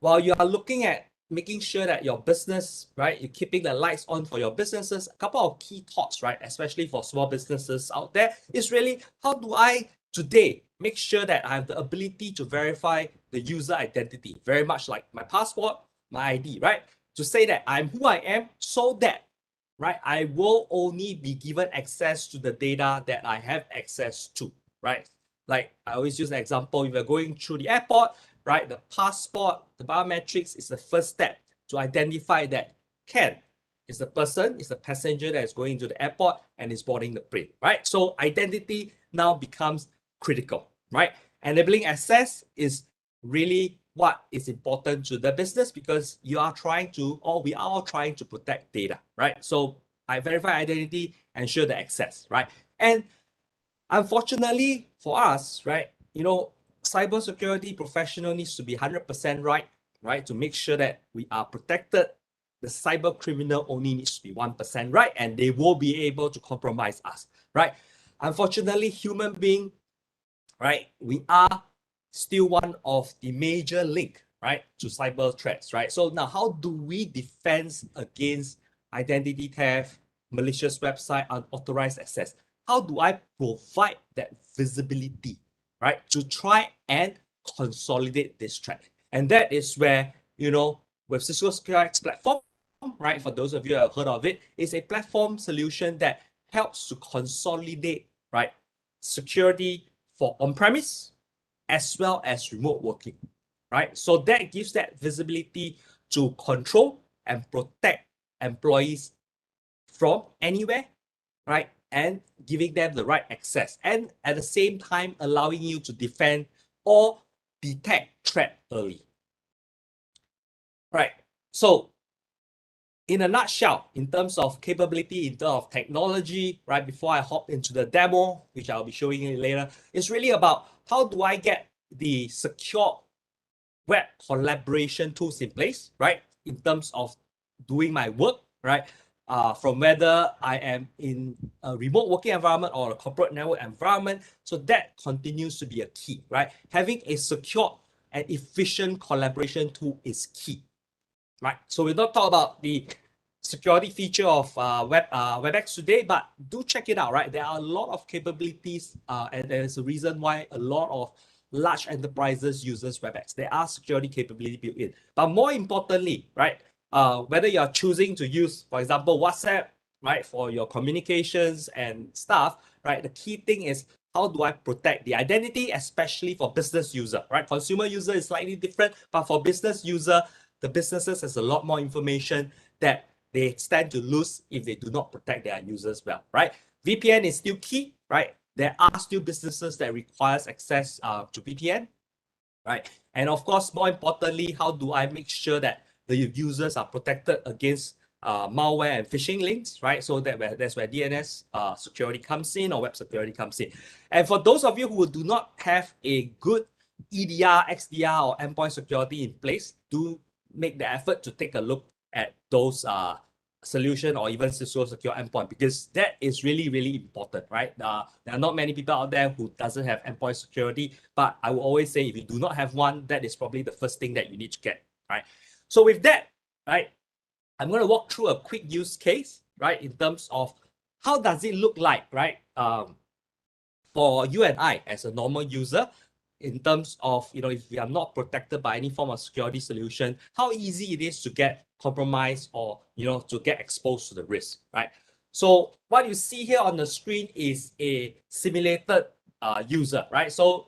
while you are looking at making sure that your business, right, you're keeping the lights on for your businesses, a couple of key thoughts, right, especially for small businesses out there, is really, how do I today make sure that I have the ability to verify the user identity, very much like my passport, my ID, right? To say that I'm who I am, so that, right, I will only be given access to the data that I have access to, right? Like I always use an example, if you're going through the airport, right, the passport, the biometrics is the first step to identify that Ken is the person, is the passenger that is going to the airport and is boarding the plane, right? So identity now becomes critical, right? Enabling access is really what is important to the business, because you are trying to, or we are all trying to protect data, right? So I verify identity, ensure the access, right? And unfortunately for us, right, cybersecurity professional needs to be 100% right, to make sure that we are protected. The cyber criminal only needs to be 1% right, and they will be able to compromise us, right? Unfortunately, human being, right, we are still one of the major link, right, to cyber threats, right? So now, how do we defend against identity theft, malicious website, unauthorized access? How do I provide that visibility, right, to try and consolidate this threat? And that is where, with Cisco Secure platform, right, for those of you who have heard of it, is a platform solution that helps to consolidate, right, security for on-premise as well as remote working, right? So that gives that visibility to control and protect employees from anywhere, right? And giving them the right access, and at the same time allowing you to defend or detect threat early, right? So in a nutshell, in terms of capability, in terms of technology, right, before I hop into the demo, which I'll be showing you later, it's really about how do I get the secure web collaboration tools in place, right, in terms of doing my work, right, from whether I am in a remote working environment or a corporate network environment. So that continues to be a key, right? Having a secure and efficient collaboration tool is key, right? So we'll not talk about the security feature of WebEx today, but do check it out, right? There are a lot of capabilities, and there's a reason why a lot of large enterprises uses WebEx. There are security capability built in. But more importantly, right, whether you're choosing to use, for example, WhatsApp, right, for your communications and stuff, right, the key thing is, how do I protect the identity, especially for business user, right? Consumer user is slightly different, but for business user, the businesses has a lot more information that they stand to lose if they do not protect their users well, right? VPN is still key, right? There are still businesses that requires access to VPN, right? And of course, more importantly, how do I make sure that the users are protected against malware and phishing links, right? So that's where DNS security comes in, or web security comes in. And for those of you who do not have a good EDR, XDR, or endpoint security in place, do make the effort to take a look at those solution or even Cisco Secure Endpoint, because that is really, really important, right? There are not many people out there who doesn't have endpoint security, but I will always say if you do not have one, that is probably the first thing that you need to get, right? So with that, right, I'm going to walk through a quick use case, right, in terms of how does it look like, right, for you and I as a normal user, in terms of, if we are not protected by any form of security solution, how easy it is to get compromised or, to get exposed to the risk, right? So what you see here on the screen is a simulated user, right? So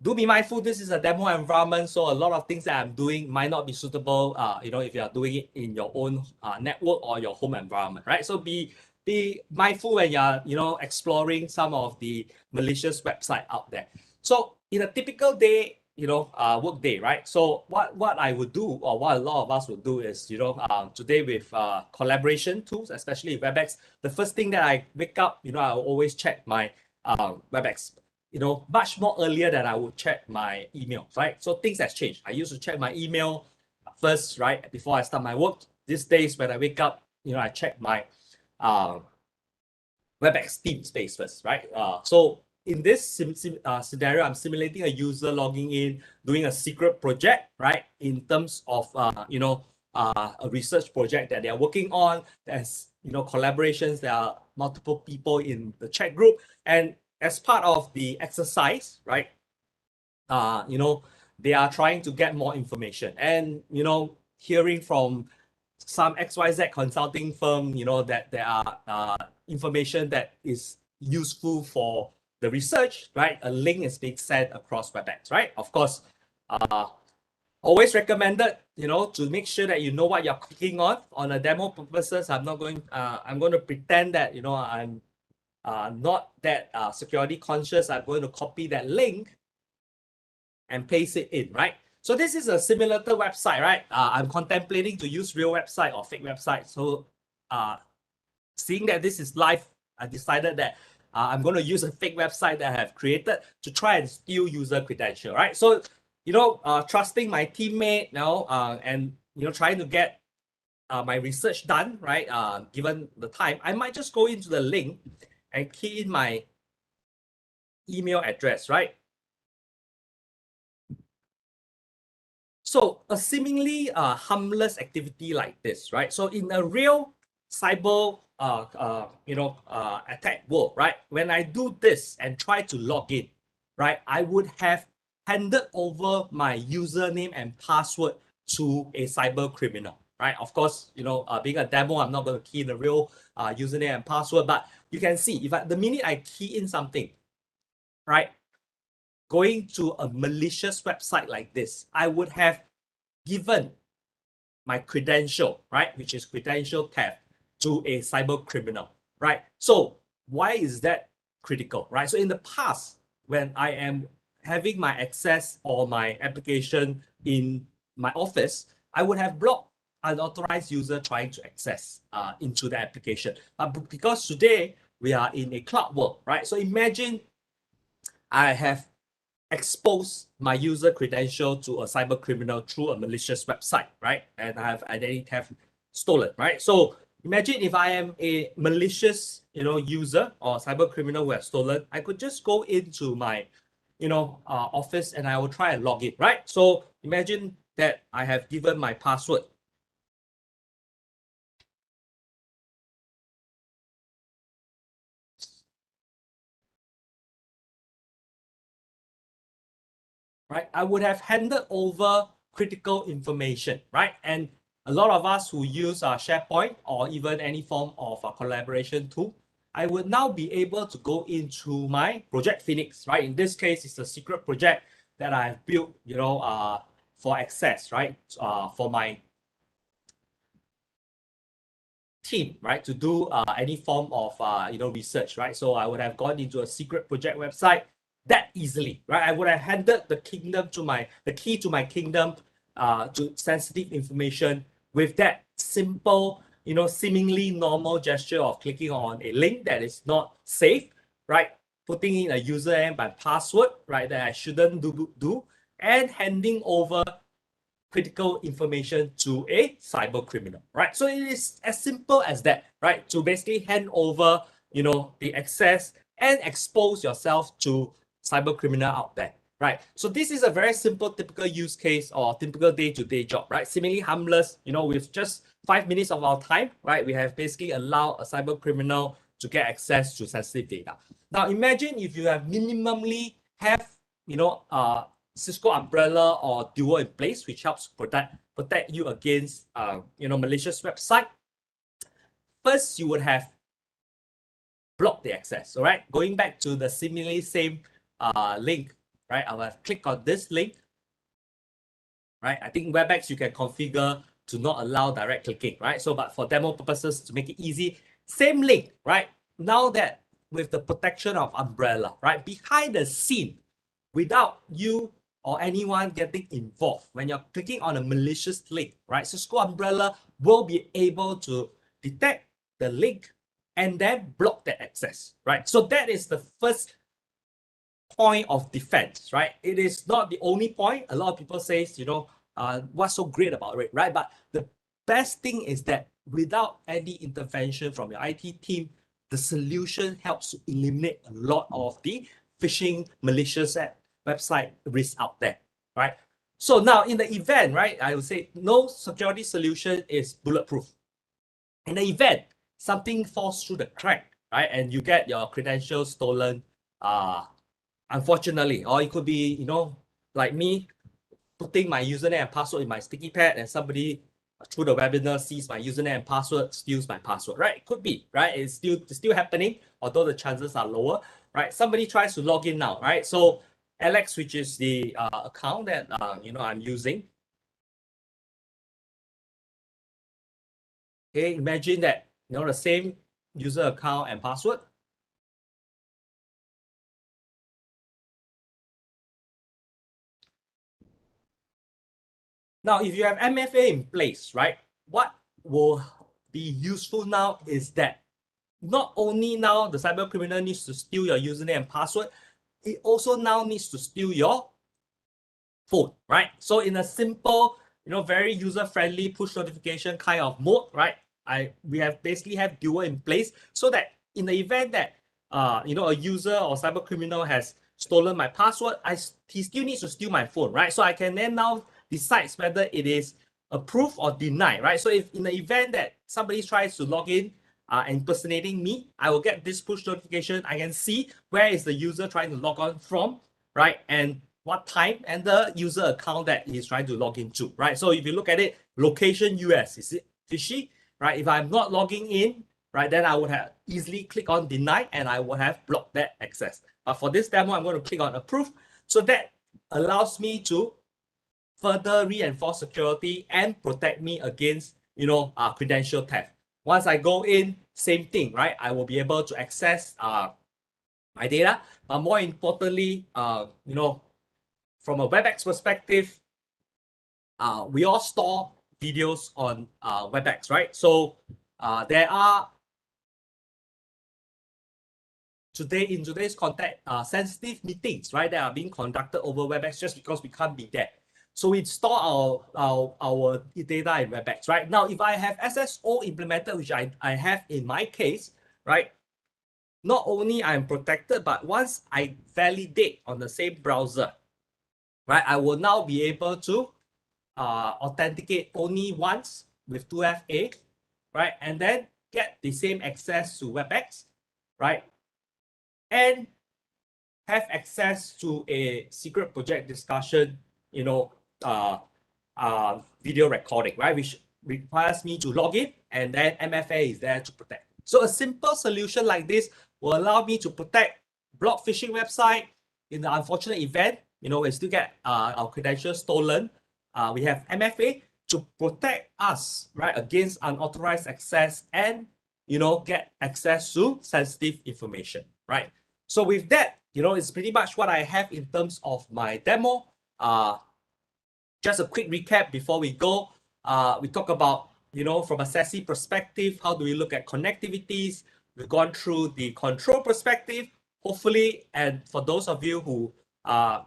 do be mindful, this is a demo environment, so a lot of things that I'm doing might not be suitable, if you are doing it in your own network or your home environment, right? So be mindful when you're, exploring some of the malicious website out there. So in a typical day, work day, right? So what I would do, or what a lot of us would do is, today with collaboration tools, especially WebEx, the first thing that I wake up, I always check my WebEx, much more earlier than I would check my email, right? So things has changed. I used to check my email first, right, before I start my work. These days, when I wake up, I check my WebEx team space first, right? So in this scenario, I'm simulating a user logging in, doing a secret project, right? In terms of, a research project that they're working on. There's, collaborations. There are multiple people in the chat group. And as part of the exercise, right, they are trying to get more information. And, hearing from some XYZ consulting firm, that there are information that is useful for the research, right? A link is being sent across WebEx, right? Of course, always recommended, to make sure that you know what you're clicking on a demo purposes. I'm going to pretend that, I'm not that security conscious. I'm going to copy that link and paste it in, right? So this is a simulated website, right? I'm contemplating to use real website or fake website. So seeing that this is live, I decided that I'm going to use a fake website that I have created to try and steal user credential, right? So, trusting my teammate now, and, trying to get my research done, right? Given the time, I might just go into the link and key in my email address, right? So a seemingly harmless activity like this, right? So in a real cyber attack world, right? When I do this and try to log in, right, I would have handed over my username and password to a cyber criminal, right? Of course, being a demo, I'm not going to key in the real username and password, but you can see if the minute I key in something, right, going to a malicious website like this, I would have given my credential, right, which is credential theft, to a cyber criminal, right? So why is that critical, right? So in the past, when I am having my access or my application in my office, I would have blocked unauthorized user trying to access into the application. But because today we are in a cloud world, right? So imagine I have expose my user credential to a cyber criminal through a malicious website, right? And I have identity theft stolen, right? So imagine if I am a malicious, user or cyber criminal who has stolen, I could just go into my, office and I will try and log in, right? So imagine that I have given my password. Right, I would have handed over critical information, right? And a lot of us who use SharePoint or even any form of a collaboration tool, I would now be able to go into my Project Phoenix, right? In this case, it's a secret project that I've built, for access, right? For my team, right, to do any form of research, right? So I would have gone into a secret project website that easily, right? I would have handed the key to my kingdom to sensitive information with that simple, seemingly normal gesture of clicking on a link that is not safe, right? Putting in a username and password, right, that I shouldn't do, and handing over critical information to a cyber criminal, right? So it is as simple as that, right? To basically hand over, the access and expose yourself to cyber criminal out there, right? So this is a very simple, typical use case or typical day-to-day job, right? Seemingly harmless, with just 5 minutes of our time, right? We have basically allowed a cyber criminal to get access to sensitive data. Now imagine if you have minimally have, Cisco umbrella or duo in place, which helps protect you against malicious website. First, you would have blocked the access. All right, going back to the seemingly same link, right? I will have clicked on this link, right? I think WebEx you can configure to not allow direct clicking, right? So, but for demo purposes, to make it easy, same link, right? Now that with the protection of umbrella, right? Behind the scene, without you or anyone getting involved, when you're clicking on a malicious link, right? Cisco Umbrella will be able to detect the link and then block the access, right? So that is the first point of defense, right? It is not the only point. A lot of people say, what's so great about it, right? But the best thing is that without any intervention from your IT team, the solution helps to eliminate a lot of the phishing, malicious website risk out there, right? So now in the event, right, I would say no security solution is bulletproof. In the event something falls through the crack, right, and you get your credentials stolen, unfortunately, or it could be, like me, putting my username and password in my sticky pad and somebody through the webinar sees my username and password, steals my password, right? It could be, right? It's still happening, although the chances are lower, right? Somebody tries to log in now, right? So Alex, which is the account that I'm using. Okay, imagine that the same user account and password. Now, if you have MFA in place, right, what will be useful now is that not only now the cyber criminal needs to steal your username and password, it also now needs to steal your phone, right? So in a simple, very user-friendly push notification kind of mode, right? We have basically have duo in place so that in the event that a user or cyber criminal has stolen my password, he still needs to steal my phone, right? So I can then now decide whether it is approve or deny, right? So if in the event that somebody tries to log in impersonating me, I will get this push notification. I can see where is the user trying to log on from, right? And what time and the user account that he's trying to log into, right? So if you look at it, location US, is it fishy, right? If I'm not logging in, right, then I would have easily click on deny and I would have blocked that access. But for this demo, I'm going to click on approve. So that allows me to further reinforce security and protect me against, credential theft. Once I go in, same thing, right? I will be able to access my data, but more importantly, from a WebEx perspective, we all store videos on WebEx, right? So there are in today's context, sensitive meetings, right, that are being conducted over WebEx just because we can't be there. So we store our data in WebEx, right? Now, if I have SSO implemented, which I have in my case, right, not only I'm protected, but once I validate on the same browser, right, I will now be able to authenticate only once with 2FA, right, and then get the same access to WebEx, right, and have access to a secret project discussion, video recording, right, which requires me to log in, and then MFA is there to protect. So a simple solution like this will allow me to protect block phishing website in the unfortunate event, we still get our credentials stolen. we have MFA to protect us, right, against unauthorized access and, get access to sensitive information, right? So with that, it's pretty much what I have in terms of my demo. Just a quick recap before we go. We talk about, from a SASE perspective, how do we look at connectivities? We've gone through the control perspective, hopefully, and for those of you who, who are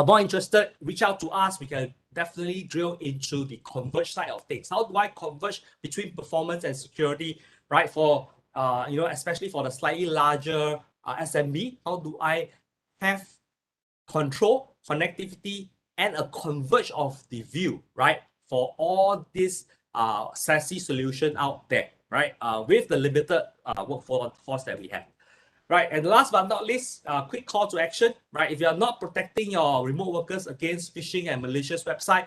more interested, reach out to us. We can definitely drill into the converge side of things. How do I converge between performance and security, right? For, especially for the slightly larger SMB, how do I have control, connectivity, and a converge of the view, right? For all this SASE solution out there, right? With the limited workforce that we have. Right, and last but not least, quick call to action, right? If you are not protecting your remote workers against phishing and malicious website,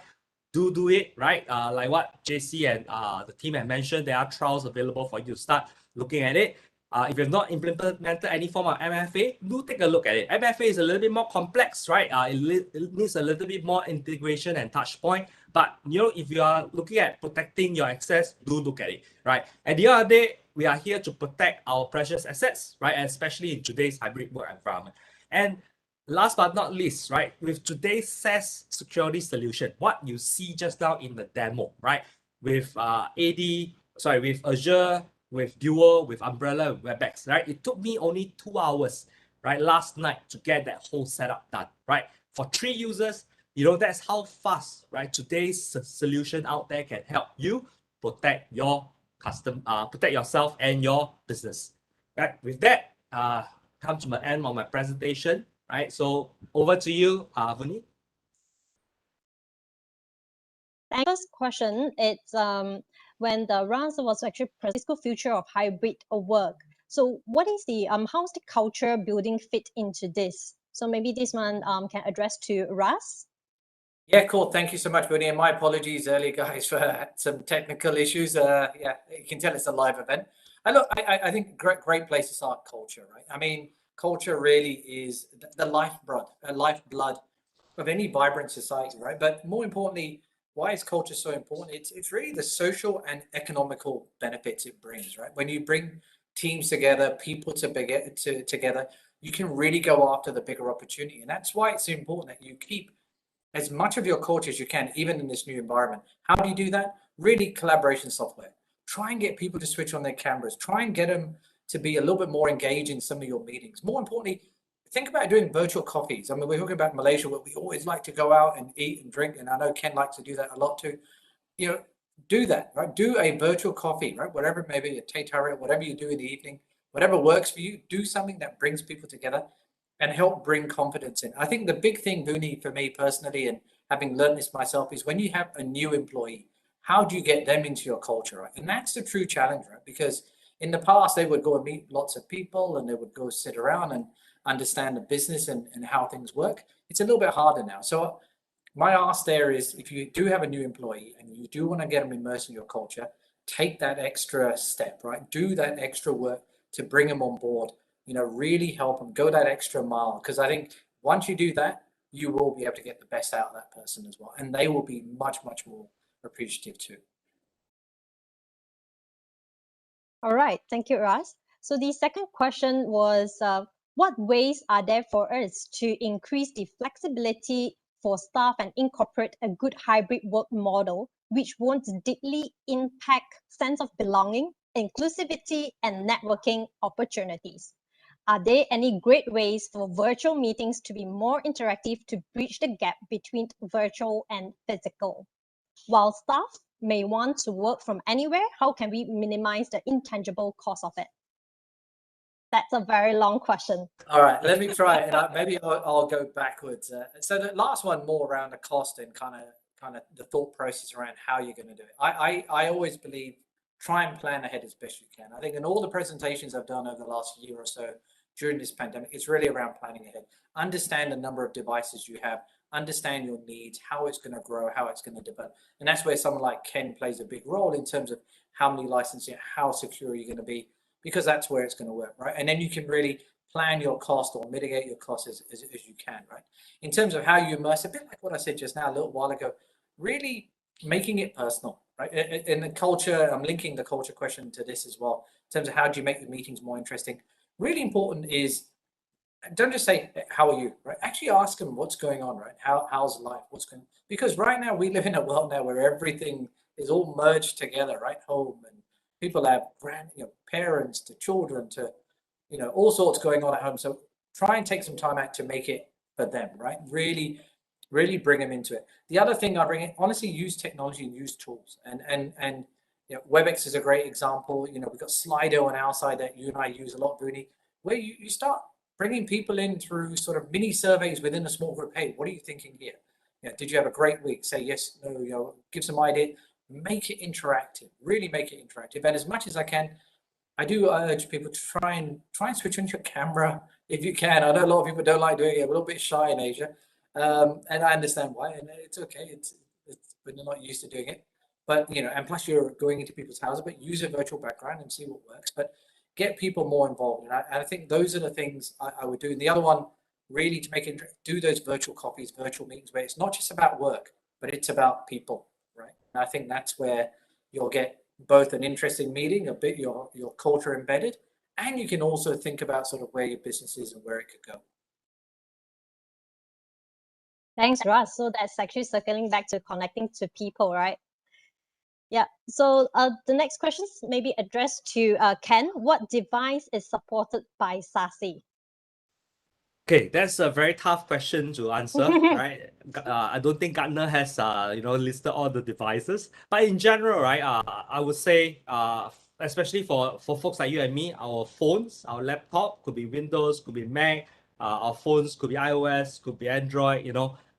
do it, right? Like what JC and the team have mentioned, there are trials available for you to start looking at it. If you have not implemented any form of MFA, do take a look at it. MFA is a little bit more complex, right? It needs a little bit more integration and touch point. But if you are looking at protecting your access, do look at it, right? At the end of the day, we are here to protect our precious assets, right? Especially in today's hybrid work environment. And last but not least, right, with today's SaaS security solution, what you see just now in the demo, right, with with Azure, with Duo, with Umbrella, with WebEx, right, it took me only 2 hours, right, last night to get that whole setup done, right? For 3 users, that's how fast, right, today's solution out there can help you protect your protect yourself and your business. Right. With that, come to the end of my presentation. Right. So over to you, Vuni. First question, it's when the answer was actually Cisco Future of Hybrid Work. So what is the how's the culture building fit into this? So maybe this one can address to Russ. Yeah, cool. Thank you so much, Bernie. And my apologies earlier, guys, for some technical issues. Yeah, you can tell it's a live event. And look, I think great place to start culture, right? I mean, culture really is the lifeblood of any vibrant society, right? But more importantly, why is culture so important? It's really the social and economical benefits it brings, right? When you bring teams together, people together, you can really go after the bigger opportunity. And that's why it's important that you keep as much of your culture as you can, even in this new environment. How do you do that? Really collaboration software. Try and get people to switch on their cameras. Try and get them to be a little bit more engaged in some of your meetings. More importantly, think about doing virtual coffees. I mean, we're talking about Malaysia, where we always like to go out and eat and drink. And I know Ken likes to do that a lot too. Do that, right? Do a virtual coffee, right? Whatever it may be, a teh tarik, whatever you do in the evening, whatever works for you, do something that brings people together and help bring confidence in. I think the big thing, Vuni, for me personally, and having learned this myself, is when you have a new employee, how do you get them into your culture, right? And that's the true challenge, right? Because in the past, they would go and meet lots of people and they would go sit around and understand the business and how things work. It's a little bit harder now. So my ask there is, if you do have a new employee and you do want to get them immersed in your culture, take that extra step, right? Do that extra work to bring them on board. Really help them go that extra mile. Because I think once you do that, you will be able to get the best out of that person as well. And they will be much, much more appreciative too. All right, thank you, Russ. So the second question was, what ways are there for us to increase the flexibility for staff and incorporate a good hybrid work model, which won't deeply impact sense of belonging, inclusivity, and networking opportunities? Are there any great ways for virtual meetings to be more interactive to bridge the gap between virtual and physical? While staff may want to work from anywhere, how can we minimize the intangible cost of it? That's a very long question. All right, let me try it, and maybe I'll go backwards. So the last one, more around the cost and kind of the thought process around how you're going to do it. I always believe try and plan ahead as best you can. I think in all the presentations I've done over the last year or so during this pandemic, it's really around planning ahead. Understand the number of devices you have, understand your needs, how it's going to grow, how it's going to develop. And that's where someone like Ken plays a big role in terms of how many licenses, how secure you're going to be, because that's where it's going to work, right? And then you can really plan your cost or mitigate your costs as you can, right? In terms of how you immerse, a bit like what I said just now a little while ago, really making it personal, right? In the culture, I'm linking the culture question to this as well, in terms of how do you make the meetings more interesting. Really important is, don't just say, how are you, right? Actually ask them what's going on, right? How's life? What's going on? Because right now we live in a world now where everything is all merged together, right? Home, and people have parents to children to, all sorts going on at home. So try and take some time out to make it for them, right? Really, really bring them into it. The other thing I bring in, honestly, use technology and use tools. And WebEx is a great example. We've got Slido on our side that you and I use a lot, Booney, where you start bringing people in through sort of mini surveys within a small group. Hey, what are you thinking here? Did you have a great week? Say yes, no, give some idea. Make it interactive, really make it interactive. And as much as I can, I do urge people to try and switch on your camera if you can. I know a lot of people don't like doing it. We're a little bit shy in Asia, and I understand why. And it's okay. It's when you're not used to doing it. But and plus you're going into people's houses. But use a virtual background and see what works. But get people more involved. And I think those are the things I would do. And the other one, really, to make it, do those virtual coffees, virtual meetings, where it's not just about work, but it's about people, right? And I think that's where you'll get both an interesting meeting, a bit your culture embedded, and you can also think about sort of where your business is and where it could go. Thanks, Russ. So that's actually circling back to connecting to people, right? Yeah. So the next question may be addressed to Ken. What device is supported by SASE? Okay, that's a very tough question to answer, right? I don't think Gartner has listed all the devices, but in general, right? I would say, especially for folks like you and me, our phones, our laptop could be Windows, could be Mac, our phones could be iOS, could be Android.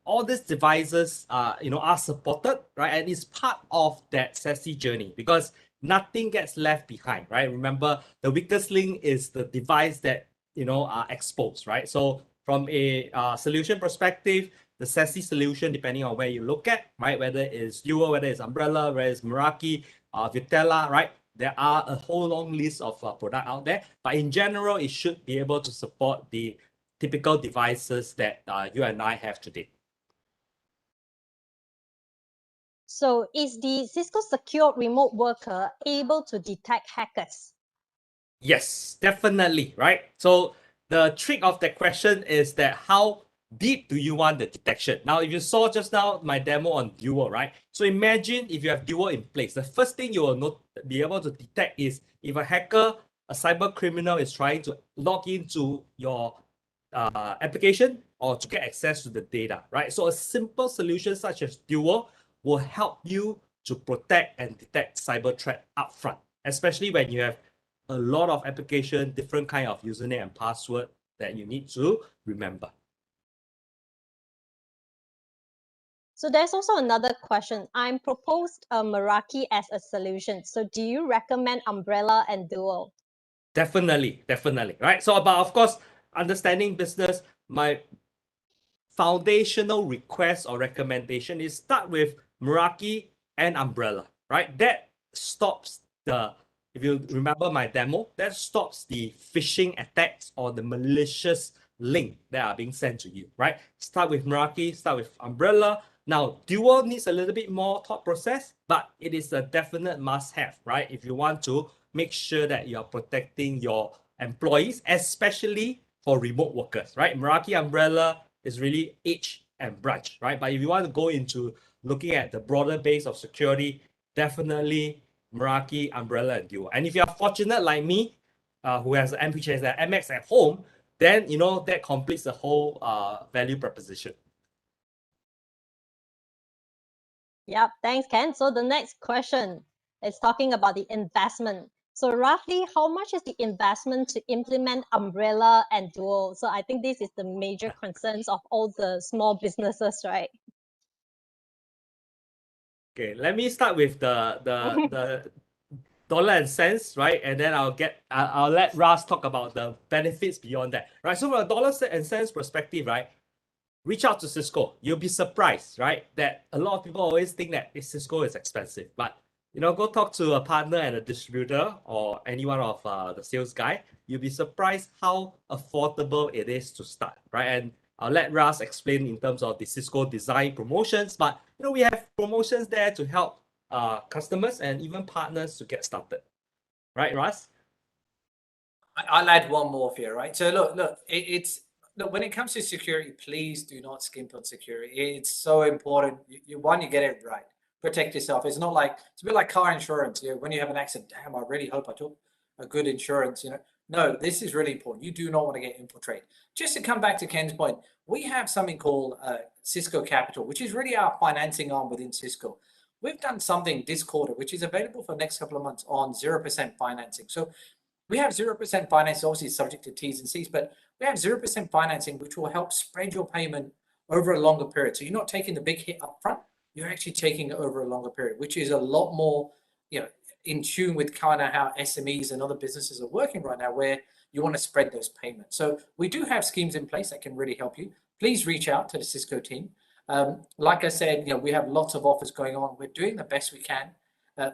All these devices, are supported, right? And it's part of that SASE journey because nothing gets left behind, right? Remember, the weakest link is the device that are exposed, right? So from a solution perspective, the SASE solution, depending on where you look at, right, whether it's Duo, whether it's Umbrella, whether it's Meraki, Vitella, right, there are a whole long list of product out there. But in general, it should be able to support the typical devices that you and I have today. So is the Cisco Secure Remote Worker able to detect hackers? Yes, definitely, right? So the trick of that question is that how deep do you want the detection? Now, if you saw just now my demo on Duo, right? So imagine if you have Duo in place, the first thing you will be able to detect is if a hacker, a cyber criminal is trying to log into your application or to get access to the data, right? So a simple solution such as Duo will help you to protect and detect cyber threat upfront, especially when you have a lot of application, different kind of username and password that you need to remember. So there's also another question. I'm proposed Meraki as a solution. So do you recommend Umbrella and Duo? Definitely, right? So, but of course, understanding business, my foundational request or recommendation is start with Meraki and Umbrella, right? That stops if you remember my demo, that stops the phishing attacks or the malicious link that are being sent to you, right? Start with Meraki, start with Umbrella. Now, Duo needs a little bit more thought process, but it is a definite must-have, right? If you want to make sure that you're protecting your employees, especially for remote workers, right? Meraki, Umbrella is really each and branch, right? But if you want to go into looking at the broader base of security, definitely Meraki, Umbrella, and Duo. And if you're fortunate like me, who has an MX at home, then that completes the whole value proposition. Yep, thanks, Ken. So the next question is talking about the investment. So roughly, how much is the investment to implement Umbrella and Duo? So I think this is the major concerns of all the small businesses, right? Okay, let me start with the dollar and cents, right? And then I'll let Ras talk about the benefits beyond that, right? So from a dollar and cents perspective, right? Reach out to Cisco. You'll be surprised, right? That a lot of people always think that Cisco is expensive, but go talk to a partner and a distributor or any one of the sales guy. you'll be surprised how affordable it is to start, right? And I'll let Ras explain in terms of the Cisco design promotions, but we have promotions there to help customers and even partners to get started, right, Ras? I'll add one more for you, right? So look, look, when it comes to security, please do not skimp on security. It's so important. You get it right. Protect yourself. It's not like, it's a bit like car insurance. When you have an accident, damn, I really hope I took a good insurance. No, this is really important. You do not want to get infiltrated. Just to come back to Ken's point, we have something called Cisco Capital, which is really our financing arm within Cisco. We've done something this quarter, which is available for the next couple of months on 0% financing. So we have 0% finance, obviously subject to T's and C's, but we have 0% financing, which will help spread your payment over a longer period. So you're not taking the big hit up front, you're actually taking it over a longer period, which is a lot more, in tune with kind of how SMEs and other businesses are working right now, where you want to spread those payments. So we do have schemes in place that can really help you. Please reach out to the Cisco team. Like I said, we have lots of offers going on. We're doing the best we can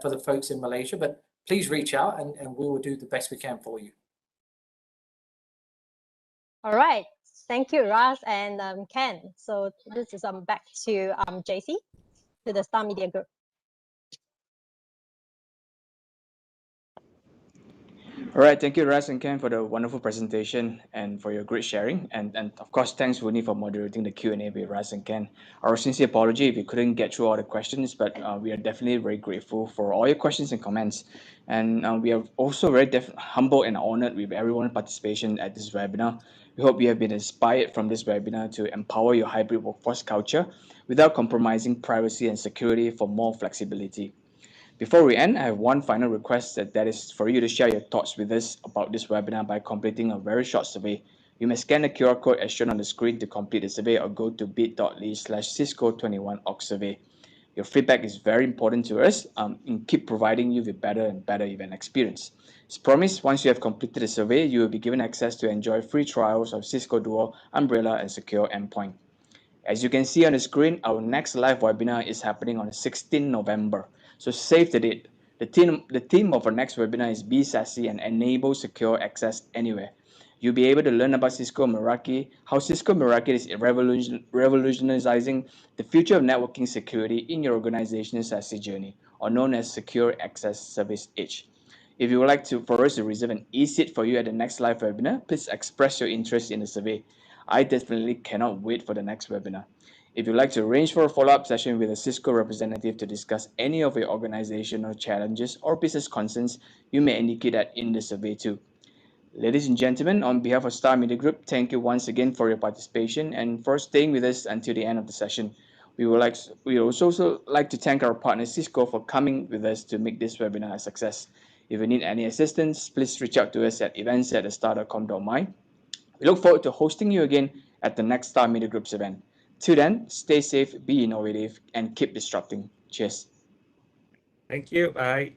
for the folks in Malaysia, but please reach out and we will do the best we can for you. All right. Thank you, Ras and Ken. So this is back to JC, to the Star Media Group. All right, thank you, Ras and Ken, for the wonderful presentation and for your great sharing. And of course, thanks, Winnie, for moderating the Q&A with Ras and Ken. Our sincere apology if we couldn't get through all the questions, but we are definitely very grateful for all your questions and comments. And we are also very humble and honored with everyone's participation at this webinar. We hope you have been inspired from this webinar to empower your hybrid workforce culture without compromising privacy and security for more flexibility. Before we end, I have one final request that is for you to share your thoughts with us about this webinar by completing a very short survey. You may scan the QR code as shown on the screen to complete the survey or go to bit.ly/Cisco21org-survey. Your feedback is very important to us and keep providing you with better and better event experience. As promised, once you have completed the survey, you will be given access to enjoy free trials of Cisco Duo, Umbrella, and Secure Endpoint. As you can see on the screen, our next live webinar is happening on 16 November. So save the date. The theme of our next webinar is Be SASE and Enable Secure Access Anywhere. You'll be able to learn about Cisco Meraki, how Cisco Meraki is revolutionizing the future of networking security in your organization's SASE journey, or known as Secure Access Service Edge. If you would like for us to reserve an e-seat for you at the next live webinar, please express your interest in the survey. I definitely cannot wait for the next webinar. If you'd like to arrange for a follow-up session with a Cisco representative to discuss any of your organizational challenges or business concerns, you may indicate that in the survey too. Ladies and gentlemen, on behalf of Star Media Group, thank you once again for your participation and for staying with us until the end of the session. We would also like to thank our partner Cisco for coming with us to make this webinar a success. If you need any assistance, please reach out to us at events@thestar.com.my. We look forward to hosting you again at the next Star Media Group's event. Till then, stay safe, be innovative, and keep disrupting. Cheers. Thank you. Bye.